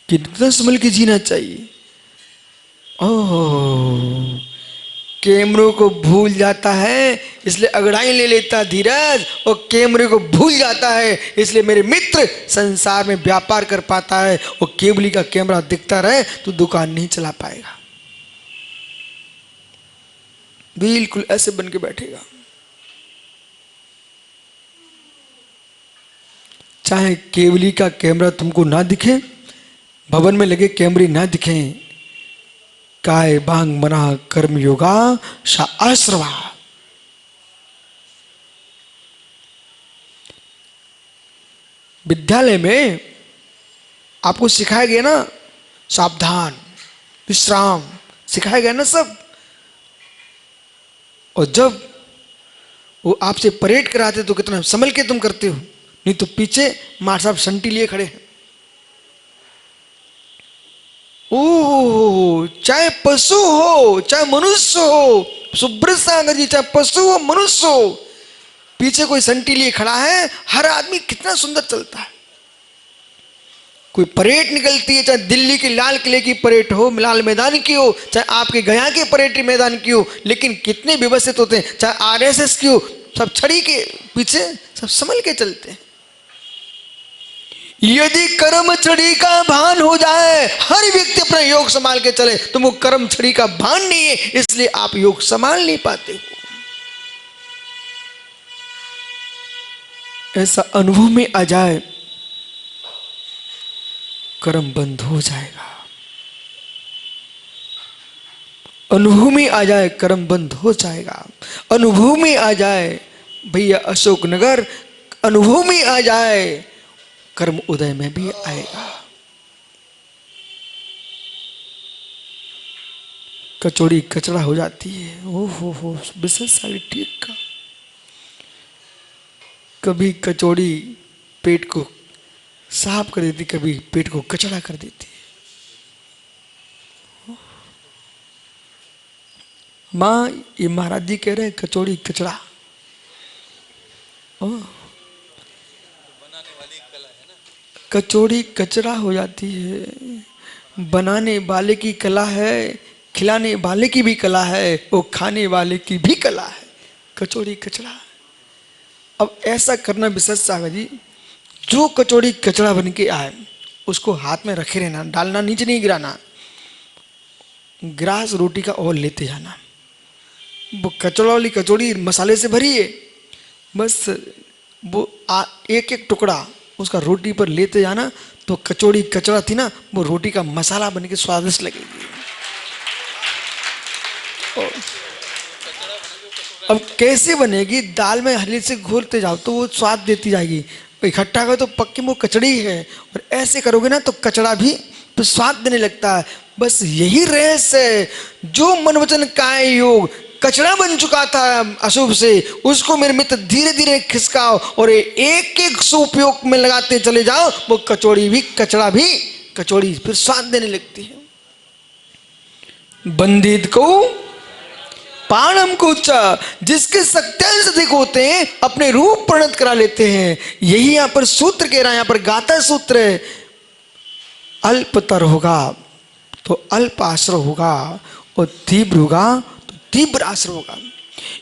कितना संभल के जीना चाहिए। ओह, कैमरों को भूल जाता है इसलिए अगड़ाई ले लेता धीरज, और कैमरे को भूल जाता है इसलिए मेरे मित्र संसार में व्यापार कर पाता है। और केवली का कैमरा दिखता रहे तो दुकान नहीं चला पाएगा, बिल्कुल ऐसे बन के बैठेगा। चाहे केवली का कैमरा तुमको ना दिखे, भवन में लगे कैमरे ना दिखे, काय बांग मना कर्म योगा शा आश्रवा। विद्यालय में आपको सिखाया गया ना, सावधान विश्राम सिखाया गया ना सब। और जब वो आपसे परेड कराते तो कितना संभल के तुम करते हो, नहीं तो पीछे मार साहब संटी लिए खड़े हैं। ओह, चाहे पशु हो चाहे मनुष्य हो, सुब्रत सागर जी, चाहे पशु हो मनुष्य हो, पीछे कोई संटी लिए खड़ा है। हर आदमी कितना सुंदर चलता है। कोई परेड निकलती है, चाहे दिल्ली के लाल किले की परेड हो, लाल मैदान की हो, चाहे आपके गया के परेड मैदान की हो, लेकिन कितने व्यवस्थित होते हैं। चाहे आरएसएस की हो, सब छड़ी के पीछे सब संभल के चलते हैं। यदि कर्म छड़ी का भान हो जाए, हर व्यक्ति अपना योग संभाल के चले, तो वो कर्म छड़ी का भान नहीं है, इसलिए आप योग संभाल नहीं पाते हो। ऐसा अनुभव में आ जाए, कर्म बंद हो जाएगा। अनुभव में आ जाए कर्म बंद हो जाएगा। अनुभव में आ जाए भैया अशोकनगर, अनुभव में आ जाए कर्म उदय में भी आएगा। कचौड़ी कचड़ा हो जाती है। हो विशेष सारी ठीक का। कभी कचौड़ी पेट को साफ कर देती, कभी पेट को कचड़ा कर देती है। माँ, ये महाराज जी कह रहे हैं कचौड़ी कचड़ा। कचौड़ी कचड़ा हो जाती है, बनाने वाले की कला है, खिलाने वाले की भी कला है, वो खाने वाले की भी कला है। कचौड़ी कचड़ा। अब ऐसा करना विशेष सागर जी, जो कचौड़ी कचड़ा बन के आए उसको हाथ में रखे रहना, डालना नीचे नहीं गिराना, ग्रास रोटी का और लेते जाना। वो कचौड़ा वाली कचौड़ी मसाले से भरी है, बस वो एक एक टुकड़ा उसका रोटी पर लेते जाना, तो कचौड़ी कचड़ा थी ना, वो रोटी का मसाला बन के स्वादिष्ट लगेगी। अब कैसे बनेगी? दाल में हल्दी से घोलते जाओ तो वो स्वाद देती जाएगी, इकट्ठा करो तो पक्की वो कचड़ी है, और ऐसे करोगे ना तो कचड़ा भी तो स्वाद देने लगता है। बस यही रहस्य है। जो मन वचन काया योग कचड़ा बन चुका था अशुभ से, उसको मेरे मित्र धीरे धीरे खिसकाओ और एक एक उपयोग में लगाते चले जाओ, वो कचौड़ी भी कचड़ा भी कचौड़ी फिर स्वाद देने लगती है। बंदित को पाणम को जिसके सत्यांश अधिक होते हैं अपने रूप परिणत करा लेते हैं। यही यहां पर सूत्र कह रहा है, यहां पर गाता सूत्र है, अल्पतर होगा तो अल्प आश्रय होगा, और तीव्र होगा तो तीव्र आश्रय होगा।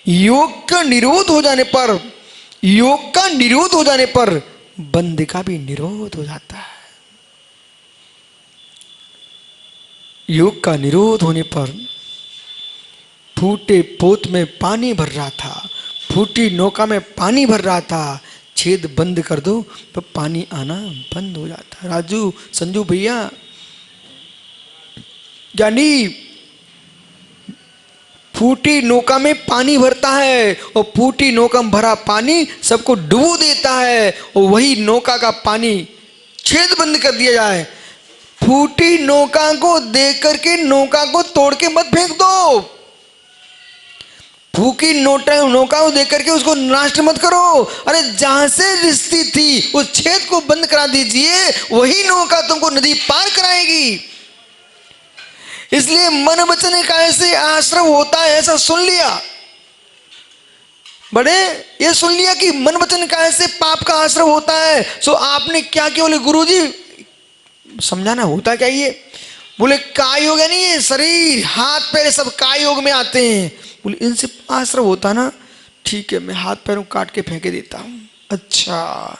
योग का निरोध हो जाने पर, योग का निरोध हो जाने पर बंद का भी निरोध हो जाता है। योग का निरोध होने पर फूटे पोत में पानी भर रहा था, फूटी नौका में पानी भर रहा था, छेद बंद कर दो तो पानी आना बंद हो जाता। राजू संजू भैया, यानी फूटी नौका में पानी भरता है और फूटी नौका में भरा पानी सबको डुबो देता है, और वही नौका का पानी छेद बंद कर दिया जाए। फूटी नौका को देख करके नौका को तोड़ के मत फेंक दो, फूकी नौका को देख करके उसको नष्ट मत करो। अरे जहां से रिश्ती थी उस छेद को बंद करा दीजिए, वही नौका तुमको नदी पार कराएगी। इसलिए मन वचन काया से आश्रम होता है, ऐसा सुन लिया बड़े, ये सुन लिया कि मन वचन काया से पाप का आश्रम होता है। सो आपने क्या किया? बोले गुरुजी समझाना होता क्या ये? बोले काय योग है नहीं, ये शरीर हाथ पैर सब काय योग में आते हैं। बोले इनसे आश्रम होता ना, ठीक है मैं हाथ पैरों काट के फेंके देता हूं। अच्छा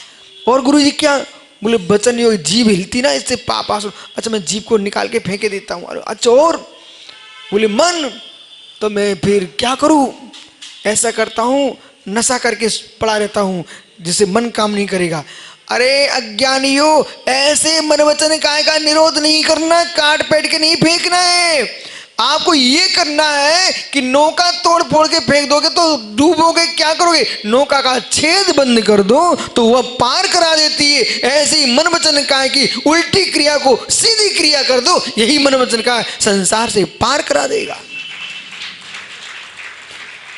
और गुरुजी क्या? बोले वचन योग, जीभ हिलती ना इससे पाप आश्रम। अच्छा मैं जीभ को निकाल के फेंके देता हूं। अच्छा और? बोले मन, तो मैं फिर क्या करूं? ऐसा करता हूं नशा करके पड़ा रहता हूं जिससे मन काम नहीं करेगा। अरे अज्ञानियों, ऐसे मन वचन काया का निरोध नहीं करना, काट पेट के नहीं फेंकना है। आपको ये करना है कि नौका तोड़ फोड़ के फेंक दोगे तो डूबोगे, क्या करोगे? नौका का छेद बंद कर दो तो वह पार करा देती है। ऐसे ही मन वचन काया की उल्टी क्रिया को सीधी क्रिया कर दो, यही मन वचन काया संसार से पार करा देगा।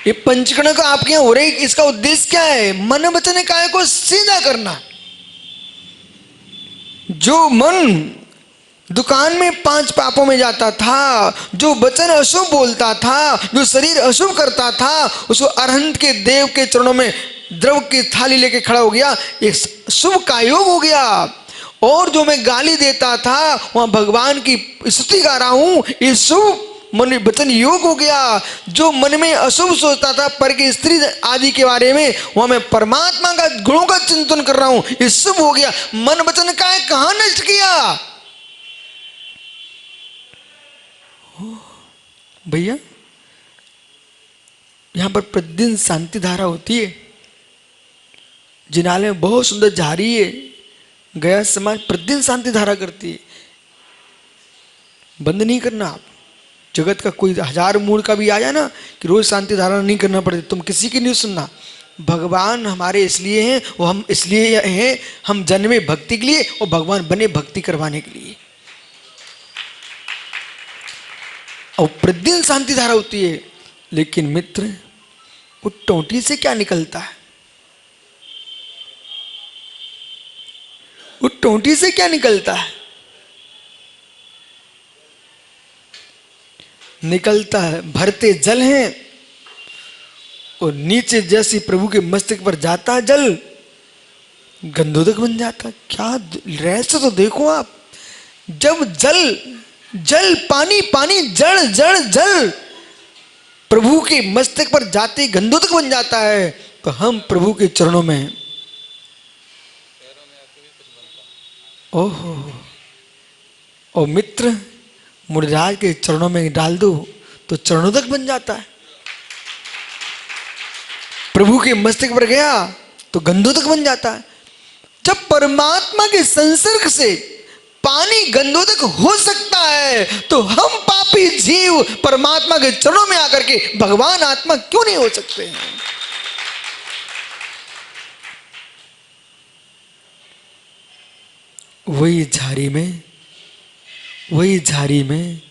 ये पंचकर्ण का आपके यहां हो रही, इसका उद्देश्य क्या है? मन वचन काया को सीधा करना। जो मन दुकान में 5 पापों में जाता था, जो वचन अशुभ बोलता था, जो शरीर अशुभ करता था, उसको अरहंत के देव के चरणों में द्रव की थाली लेके खड़ा हो गया, एक शुभ का योग हो गया। और जो मैं गाली देता था वहां भगवान की स्तुति गा रहा हूं, ये शुभ मन वचन योग हो गया। जो मन में अशुभ सोचता था पर की स्त्री आदि के बारे में, वहां मैं परमात्मा का गुणों का चिंतन कर रहा हूं, ये शुभ हो गया। मन वचन काया कहां नष्ट किया भैया? यहां पर प्रतिदिन शांति धारा होती है, जिनालय में बहुत सुंदर झाड़ी है, गया समाज प्रतिदिन शांति धारा करती है। बंद नहीं करना आप। जगत का कोई 1000 मूड का भी आ जाए ना कि रोज शांति धारा नहीं करना पड़ती, तुम किसी की नहीं सुनना। भगवान हमारे इसलिए हैं, वो हम इसलिए हैं, हम जन्मे भक्ति के लिए और भगवान बने भक्ति करवाने के लिए। और प्रतिदिन शांति धारा होती है। लेकिन मित्र, वो टोंटी से क्या निकलता है? वो टोंटी से क्या निकलता है? निकलता है भरते जल हैं, और नीचे जैसी प्रभु के मस्तक पर जाता है जल, गंधोदक बन जाता। क्या रहस्य तो देखो आप। जब जल जल पानी पानी जड़ जड़ जल प्रभु के मस्तक पर जाते गंधोदक बन जाता है, तो हम प्रभु के चरणों में, ओहो, और मित्र मुनिराज के चरणों में डाल दो तो चरणोदक बन जाता है। प्रभु के मस्तक पर गया तो गंधोदक बन जाता है। जब परमात्मा के संसर्ग से पानी गंधोदक हो सकता है, तो हम पापी जीव परमात्मा के चरणों में आकर के भगवान आत्मा क्यों नहीं हो सकते हैं? वही झाड़ी में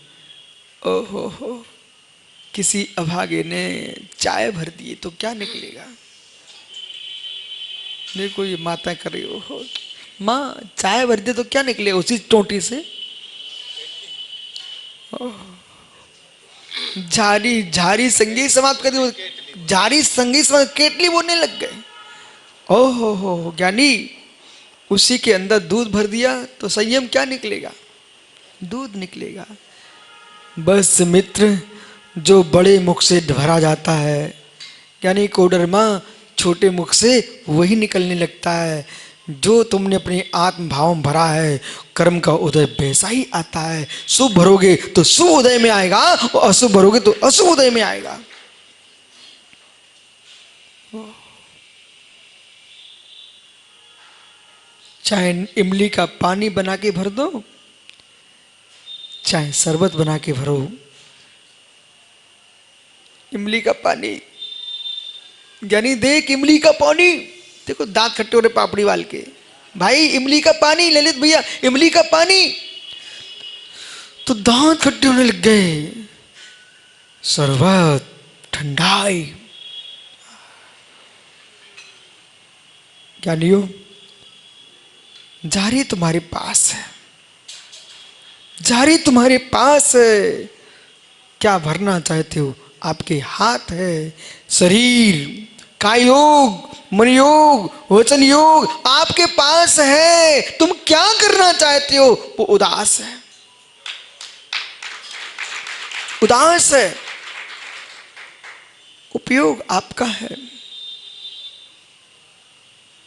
ओहो हो, किसी अभागे ने चाय भर दी तो क्या निकलेगा? देखो ये माता कर रही हो, माँ चाय भर दे तो क्या निकले उसी टोटी से? झाड़ी संगीत समाप्त कर दी, झाड़ी संगीत समाप्त, केटली बोलने लग गए। ओहो हो ज्ञानी, उसी के अंदर दूध भर दिया तो संयम क्या निकलेगा? दूध निकलेगा। बस मित्र, जो बड़े मुख से भरा जाता है, यानी कोडरमा छोटे मुख से वही निकलने लगता है। जो तुमने अपने आत्म भाव में भरा है, कर्म का उदय वैसा ही आता है। शुभ भरोगे तो शुभ उदय में आएगा, और अशुभ भरोगे तो अशुभ उदय में आएगा। चाहे इमली का पानी बना के भर दो, चाहे शरबत बना के भरो, इमली का पानी, यानी देख इमली का पानी, देखो दांत खट्टे हो रहे पापड़ी वाल के, भाई इमली का पानी, ललित भैया इमली का पानी, तो दांत खट्टे होने लग गए। शरबत ठंडाई, ज्ञानियों जारी तुम्हारे पास है, जारी तुम्हारे पास है। क्या भरना चाहते हो? आपके हाथ है। शरीर काय योग, मन योग, वचन योग आपके पास है। तुम क्या करना चाहते हो? वो उदास है, उदास है। उपयोग आपका है,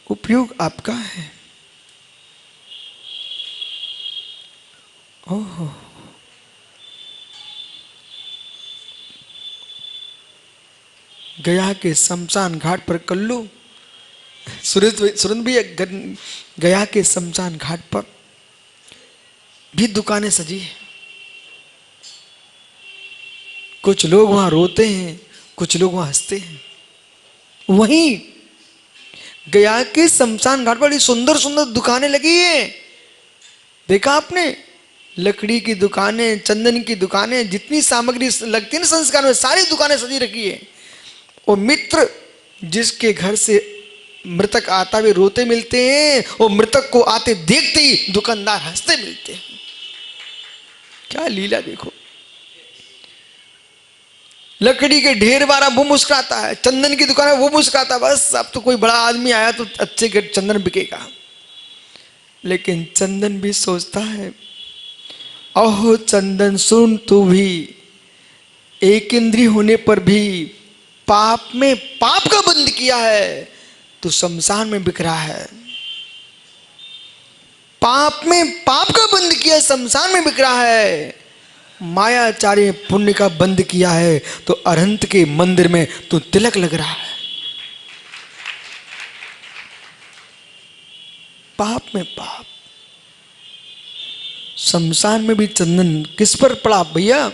उपयोग आपका है। ओहो, गया के शमशान घाट पर कल्लू, सुरेंद्र भैया, गया के शमशान घाट पर भी दुकानें सजी है। कुछ लोग वहां रोते हैं, कुछ लोग वहां हंसते हैं। वहीं गया के शमशान घाट पर सुंदर सुंदर दुकानें लगी है। देखा आपने? लकड़ी की दुकानें, चंदन की दुकानें, जितनी सामग्री लगती है ना संस्कार में, सारी दुकानें सजी रखी है। और मित्र, जिसके घर से मृतक आता हुए रोते मिलते हैं, और मृतक को आते देखते ही दुकानदार हंसते मिलते हैं। क्या लीला देखो। लकड़ी के ढेर वाला वो मुस्कुराता है, चंदन की दुकान है वो मुस्कुराता है, बस अब तो कोई बड़ा आदमी आया तो अच्छे के चंदन बिकेगा। लेकिन चंदन भी सोचता है, ओहो चंदन सुन, तू भी एक इंद्री होने पर भी पाप में पाप का बंद किया है, तो शमशान में बिक रहा है। पाप में पाप का बंद किया, शमशान में बिक रहा है। मायाचारी पुण्य का बंद किया है, तो अरहंत के मंदिर में तो तिलक लग रहा है। पाप में पाप। शमशान में भी चंदन किस पर पड़ा भैया?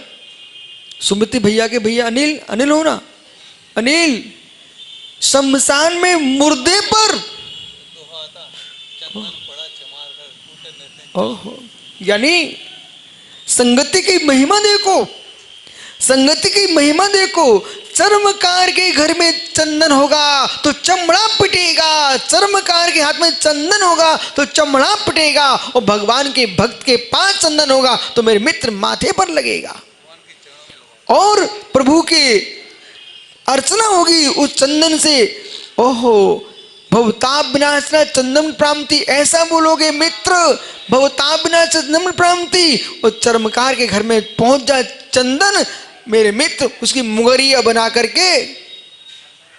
सुमिति भैया के भैया अनिल, अनिल हो ना, अनिल, शमशान में मुर्दे पर। ओहो, यानी संगति की महिमा देखो। संगति की महिमा देखो, चर्मकार के घर में चंदन होगा तो चमड़ा पिटेगा, चर्मकार के हाथ में चंदन होगा तो चमड़ा पिटेगा, और भगवान के भक्त के पास चंदन होगा तो मेरे मित्र माथे पर लगेगा, और प्रभु की अर्चना होगी उस चंदन से। ओहो, भवताप विनाशना चंदन प्राप्ति, ऐसा बोलोगे मित्र, भवताप विनाश चंदन प्राप्ति। और चर्मकार के घर में पहुंच जाए चंदन, मेरे मित्र उसकी मुगरिया बना करके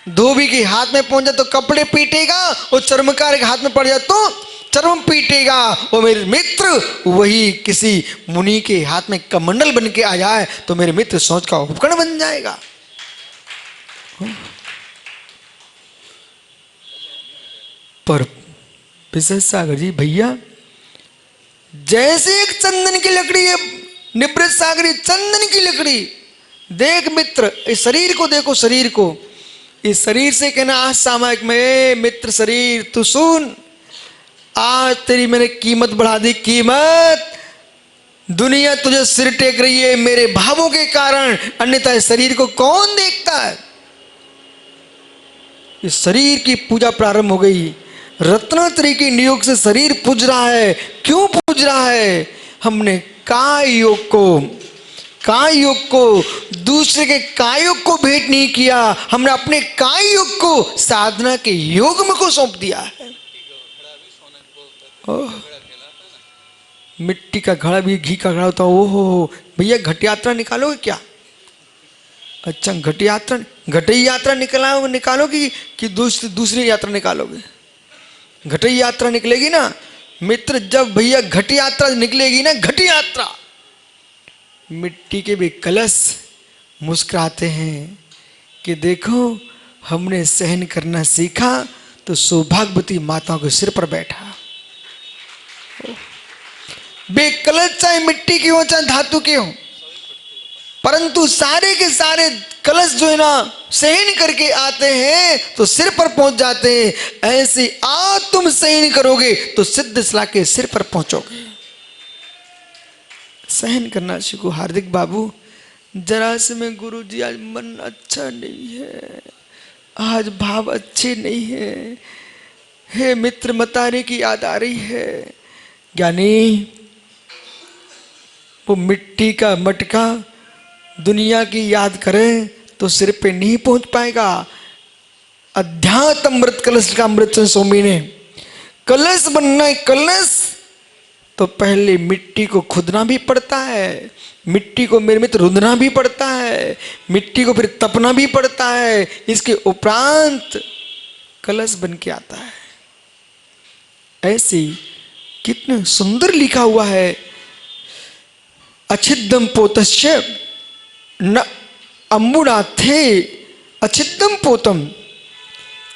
धोबी के हाथ में पहुंच जाए तो कपड़े पीटेगा, और चर्मकार के हाथ में पड़ जाए तो चर्म पीटेगा। और मेरे मित्र वही किसी मुनि के हाथ में कमंडल बन के आ जाए तो मेरे मित्र सोच का उपकरण बन जाएगा। पर विशेष सागर जी भैया, जैसे एक चंदन की लकड़ी है, निवृत्त सागरी चंदन की लकड़ी, देख मित्र इस शरीर को देखो, शरीर को, इस शरीर से कहना आज सामयिक में मित्र शरीर तू सुन, आज तेरी मैंने कीमत बढ़ा दी, कीमत, दुनिया तुझे सिर टेक रही है मेरे भावों के कारण, अन्यथा इस शरीर को कौन देखता है। इस शरीर की पूजा प्रारंभ हो गई, रत्नात्री के नियोग से शरीर पूज रहा है। क्यों पूज रहा है? हमने काय योग को दूसरे के काय योग को भेंट नहीं किया, हमने अपने काय योग को साधना के योग में को सौंप दिया है। मिट्टी का घड़ा भी घी का घड़ा होता है। ओहो भैया, घट यात्रा निकालोगे क्या? अच्छा, घट यात्रा, घटई यात्रा निकालोगी कि दूसरी यात्रा निकालोगे? घटई यात्रा निकलेगी ना मित्र। जब भैया घट यात्रा निकलेगी ना, घट यात्रा, मिट्टी के भी कलश मुस्कुराते हैं कि देखो हमने सहन करना सीखा तो सौभाग्यवती माताओं के सिर पर बैठा। बे कलश चाहे मिट्टी के हो चाहे धातु के हो, परंतु सारे के सारे कलश जो है ना सहन करके आते हैं तो सिर पर पहुंच जाते हैं। ऐसे आज तुम सहन करोगे तो सिद्ध सला के सिर पर पहुंचोगे। सहन करना सीखो। हार्दिक बाबू, जरा से में गुरु जी आज मन अच्छा नहीं है, आज भाव अच्छे नहीं है, हे मित्र मतारे की याद आ रही है। ज्ञानी, वो मिट्टी का मटका दुनिया की याद करें तो सिर पे नहीं पहुंच पाएगा। अध्यात्म अमृत कलश का अमृत स्वामी ने कलश बनना है, कलश तो पहले मिट्टी को खुदना भी पड़ता है, मिट्टी को मेरे मित्र रुंधना भी पड़ता है, मिट्टी को फिर तपना भी पड़ता है, इसके उपरांत कलश बन के आता है। ऐसे कितने सुंदर लिखा हुआ है, अच्छिद्दम पोतस्य न अम्बुना थे अच्छिद्दम पोतम,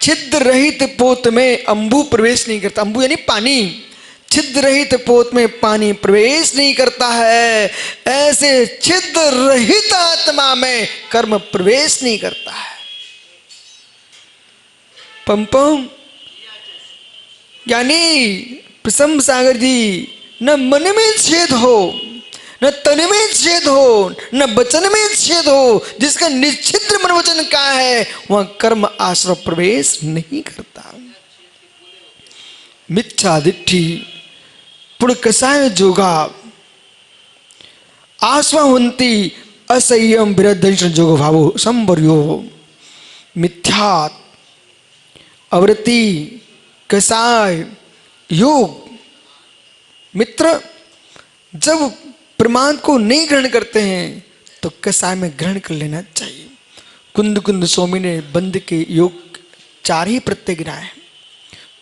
छिद्र रहित पोत में अंबु प्रवेश नहीं करता। अंबु यानी पानी, छिद्र रहित पोत में पानी प्रवेश नहीं करता है। ऐसे छिद्र रहित आत्मा में कर्म प्रवेश नहीं करता है। पंपम यानी प्रसम सागर जी, न मन में छेद हो, न तन में छेद हो, न वचन में छेद हो, जिसका निश्चिद्र मन वचन का है वह कर्म आश्रय प्रवेश नहीं करता। मिथ्या दिट्ठी पुड़कसाय जोगा आस्वावंती असह्यम विरद्धंश जोगो भावो संवर्यो। मिथ्या अवृत्ति कसाय योग। मित्र, जब प्रमाद को नहीं ग्रहण करते हैं तो कसाय में ग्रहण कर लेना चाहिए। कुंद कुंद स्वामी ने बंद के योग 4 ही प्रत्यय गिनाए हैं,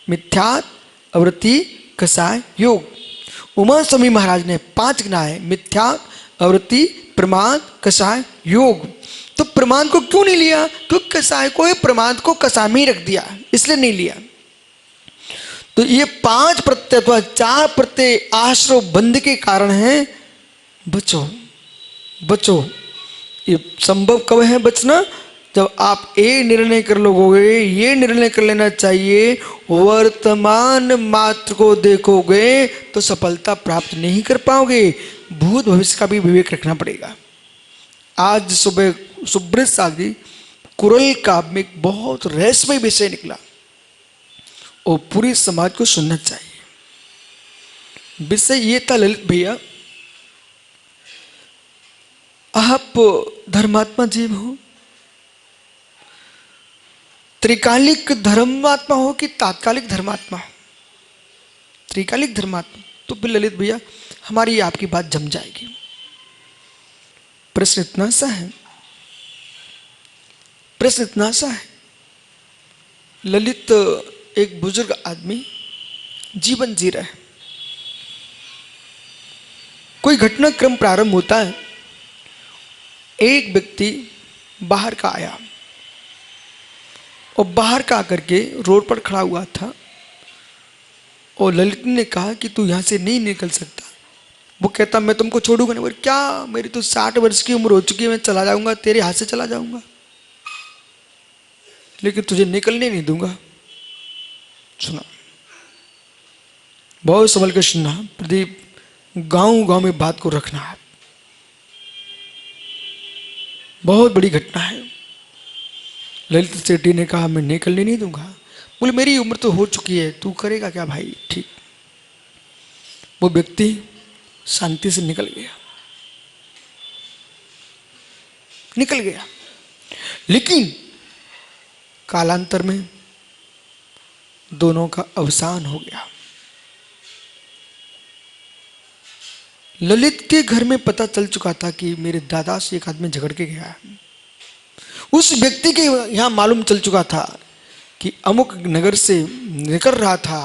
मिथ्यात, अवृत्ति, कसाय, योग। उमा स्वामी महाराज ने 5 गिनाए, मिथ्यात, अवृत्ति, प्रमाद, कसाय, योग। तो प्रमाद को क्यों नहीं लिया? क्योंकि कसाय को, प्रमाद को कसाय में ही रख दिया, इसलिए नहीं लिया। तो ये 5 प्रत्यय अथवा 4 प्रत्यय आश्रय बंद के कारण है। बचो बचो। ये संभव कब है बचना? जब आप ये निर्णय कर लोगे, ये निर्णय कर लेना चाहिए, वर्तमान मात्र को देखोगे तो सफलता प्राप्त नहीं कर पाओगे। भूत भविष्य का भी विवेक रखना पड़ेगा। आज सुबह सुब्रत सागी कुरल काव्य में एक बहुत रहस्यमय विषय निकला और पूरी समाज को सुनना चाहिए। विषय ये था ललित भैया, आप धर्मात्मा जीव हो, त्रिकालिक धर्मात्मा हो कि तात्कालिक धर्मात्मा हो? त्रिकालिक धर्मात्मा तो फिर ललित भैया हमारी आपकी बात जम जाएगी। प्रश्न इतना सा है, प्रश्न इतना सा है, ललित एक बुजुर्ग आदमी जीवन जी रहा है, कोई घटनाक्रम प्रारंभ होता है। एक व्यक्ति बाहर का आया और बाहर का आकर के रोड पर खड़ा हुआ था और ललित ने कहा कि तू यहां से नहीं निकल सकता। वो कहता मैं तुमको छोड़ूंगा नहीं। बोले क्या, मेरी तो 60 वर्ष की उम्र हो चुकी है, मैं चला जाऊंगा, तेरे हाथ से चला जाऊंगा, लेकिन तुझे निकलने नहीं दूंगा। सुना, बहुत संभल कर सुनना प्रदीप, गांव गांव में बात को रखना है, बहुत बड़ी घटना है। ललित सेठी ने कहा मैं निकलने नहीं दूंगा। बोले मेरी उम्र तो हो चुकी है, तू करेगा क्या भाई? ठीक। वो व्यक्ति शांति से निकल गया, निकल गया। लेकिन कालांतर में दोनों का अवसान हो गया। ललित के घर में पता चल चुका था कि मेरे दादा से एक आदमी झगड़ के गया है। उस व्यक्ति के यहां मालूम चल चुका था कि अमुक नगर से निकल रहा था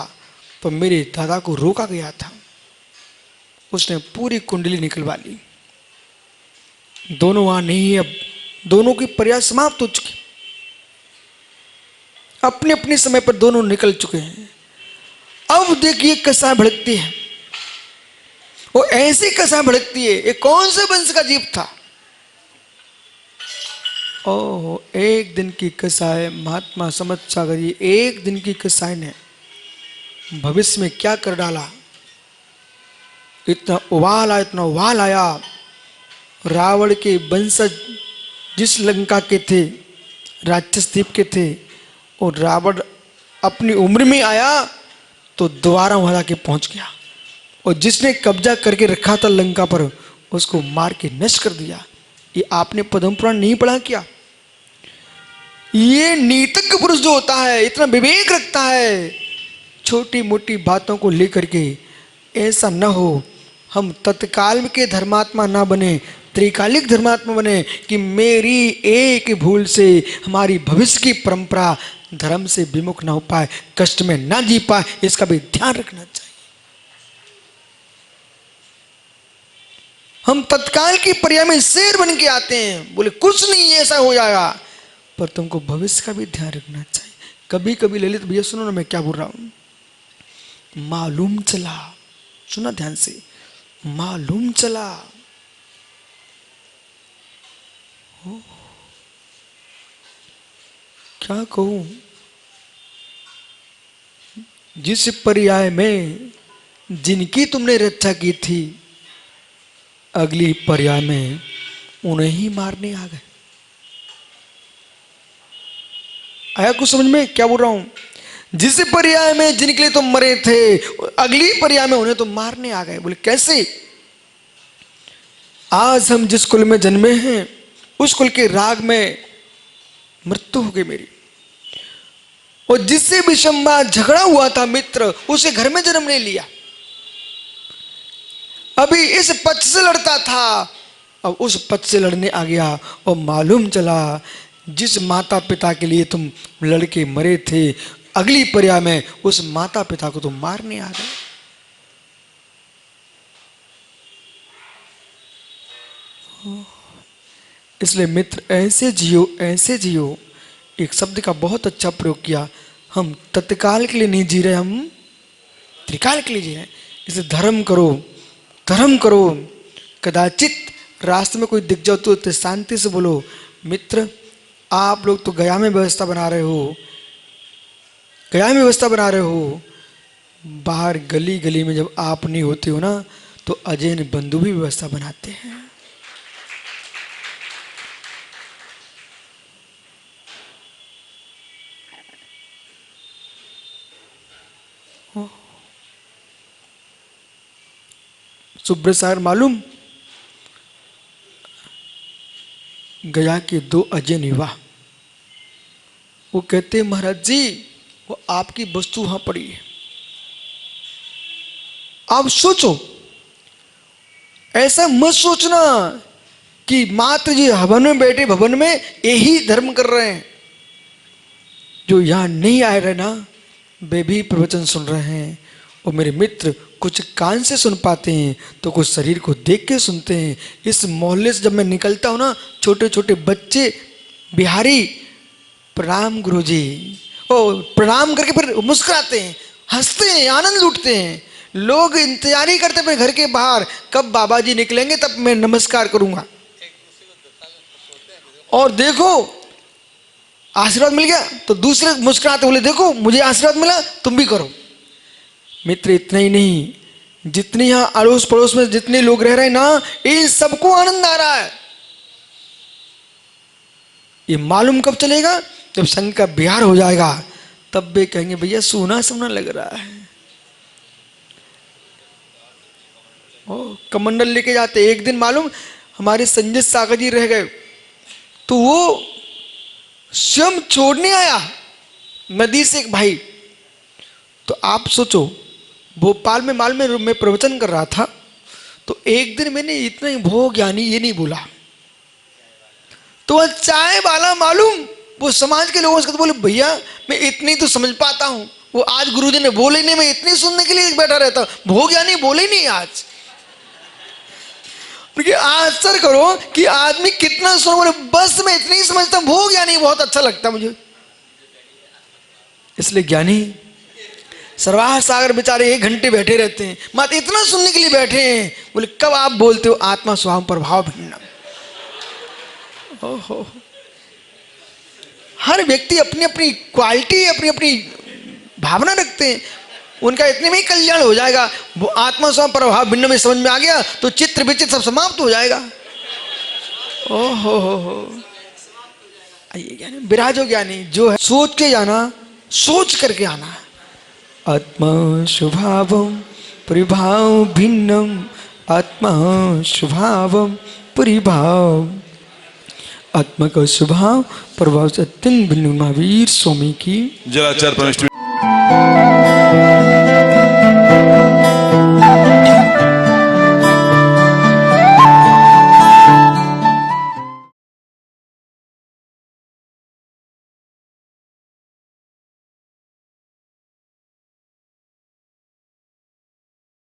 तो मेरे दादा को रोका गया था। उसने पूरी कुंडली निकलवा ली। दोनों वहां नहीं, अब दोनों की प्रयास समाप्त हो चुकी, अपने अपने समय पर दोनों निकल चुके हैं। अब देखिए कसाय भड़कती है, वो ऐसी कसाय भड़कती है। ये कौन से वंश का जीव था? ओह, एक दिन की कसाय, महात्मा समझ सागर जी, एक दिन की कसाय ने भविष्य में क्या कर डाला। इतना उबाल आया, इतना उबाल आया। रावण के वंशज जिस लंका के थे, राक्षस द्वीप के थे, और रावण अपनी उम्र में आया तो दोबारा वहां जाके पहुंच गया, और जिसने कब्जा करके रखा था लंका पर उसको मार के नष्ट कर दिया। ये आपने पद्म पुराण नहीं पढ़ा क्या? ये नीतिज्ञ पुरुष जो होता है, इतना विवेक रखता है, छोटी मोटी बातों को लेकर के ऐसा न हो हम तत्काल के धर्मात्मा ना बने, त्रिकालिक धर्मात्मा बने कि मेरी एक भूल से हमारी भविष्य की परंपरा धर्म से विमुख ना हो पाए, कष्ट में ना जी पाए, इसका भी ध्यान रखना चाहिए। हम तत्काल की पर्याय में शेर बन के आते हैं, बोले कुछ नहीं ऐसा हो जाएगा, पर तुमको भविष्य का भी ध्यान रखना चाहिए। कभी कभी ललित भैया सुनो ना मैं क्या बोल रहा हूं, मालूम चला, सुना ध्यान से, मालूम चला क्या कहूं, जिस पर्याय में जिनकी तुमने रक्षा की थी, अगली पर्याय में उन्हें ही मारने आ गए। आया कुछ समझ में क्या बोल रहा हूं? जिस पर्याय में जिनके लिए तुम मरे थे, अगली पर्याय में उन्हें तो मारने आ गए। बोले कैसे? आज हम जिस कुल में जन्मे हैं उस कुल के राग में मृत्यु हो गई मेरी, और जिससे विषम्बा झगड़ा हुआ था मित्र, उसे घर में जन्म ले लिया। अभी इस पक्ष से लड़ता था, अब उस पक्ष से लड़ने आ गया, और मालूम चला जिस माता पिता के लिए तुम लड़के मरे थे, अगली पर्याय में उस माता पिता को तुम मारने आ गए। इसलिए मित्र ऐसे जियो, ऐसे जियो। एक शब्द का बहुत अच्छा प्रयोग किया, हम तत्काल के लिए नहीं जी रहे, हम त्रिकाल के लिए जी रहे हैं। इसलिए धर्म करो, धर्म करो। कदाचित रास्ते में कोई दिख जाओ तो शांति से बोलो, मित्र आप लोग तो गया में व्यवस्था बना रहे हो, गया में व्यवस्था बना रहे हो, बाहर गली गली में जब आप नहीं होते हो ना, तो अजैन बंधु भी व्यवस्था बनाते हैं। सुब्रत सागर मालूम, गया के 2 अजय युवा, वो कहते हैं महाराज जी वो आपकी वस्तु वहां पड़ी है। आप सोचो, ऐसा मत सोचना कि मात्र जी हवन में बैठे भवन में यही धर्म कर रहे हैं। जो यहां नहीं आए रहे ना, वे भी प्रवचन सुन रहे हैं। और मेरे मित्र कुछ कान से सुन पाते हैं तो कुछ शरीर को देख के सुनते हैं। इस मोहल्ले से जब मैं निकलता हूं ना, छोटे छोटे बच्चे बिहारी प्रणाम गुरुजी, ओ प्रणाम करके फिर मुस्कुराते हैं, हंसते हैं, आनंद लूटते हैं। लोग इंतजार ही करते अपने घर के बाहर, कब बाबा जी निकलेंगे तब मैं नमस्कार करूंगा। और देखो आशीर्वाद मिल गया तो दूसरे मुस्कुराते बोले देखो मुझे आशीर्वाद मिला, तुम भी करो। मित्र इतना ही नहीं, जितने यहां अड़ोस पड़ोस में जितने लोग रह रहे हैं ना, इन सबको आनंद आ रहा है। ये मालूम कब चलेगा? जब संघ का बिहार हो जाएगा, तब वे कहेंगे भैया सोना सोना लग रहा है। ओ कमंडल लेके जाते। एक दिन मालूम हमारे संजय सागर जी रह गए, तो वो स्वयं छोड़ने आया नदी से एक भाई। तो आप सोचो, भोपाल में माल में मैं प्रवचन कर रहा था, तो एक दिन मैंने इतना ही भोग ज्ञानी ये नहीं बोला, तो वह चाय वाला मालूम वो समाज के लोगों से तो बोले भैया मैं इतनी तो समझ पाता हूं। वो आज गुरुजी ने बोले नहीं, मैं इतनी सुनने के लिए बैठा रहता हूं, भोग ज्ञानी बोले नहीं आज। क्योंकि आश्चर्य करो कि आदमी कितना सुन, बोले बस मैं इतनी ही समझता हूं, भोग ज्ञानी बहुत अच्छा लगता मुझे। इसलिए ज्ञानी सरवाह सागर बेचारे 1 घंटे बैठे रहते हैं, मात्र इतना सुनने के लिए बैठे हैं। बोले कब आप बोलते हो आत्मा स्वभाव प्रभाव भिन्न। ओहो, हर व्यक्ति अपनी अपनी क्वालिटी, अपनी अपनी भावना रखते हैं, उनका इतने में ही कल्याण हो जाएगा। वो आत्मा स्वभाव प्रभाव भिन्न में समझ में आ गया तो चित्र विचित्र सब समाप्त हो जाएगा। ओहो, आइए ज्ञानी, विराजो ज्ञानी जो है सोच के जाना, सोच करके आना। आत्मा स्वभावम परिभाव भिन्नम, आत्मा स्वभावम परिभाव, आत्मा का स्वभाव प्रभाव से अत्यंत भिन्न। महावीर स्वामी की जय।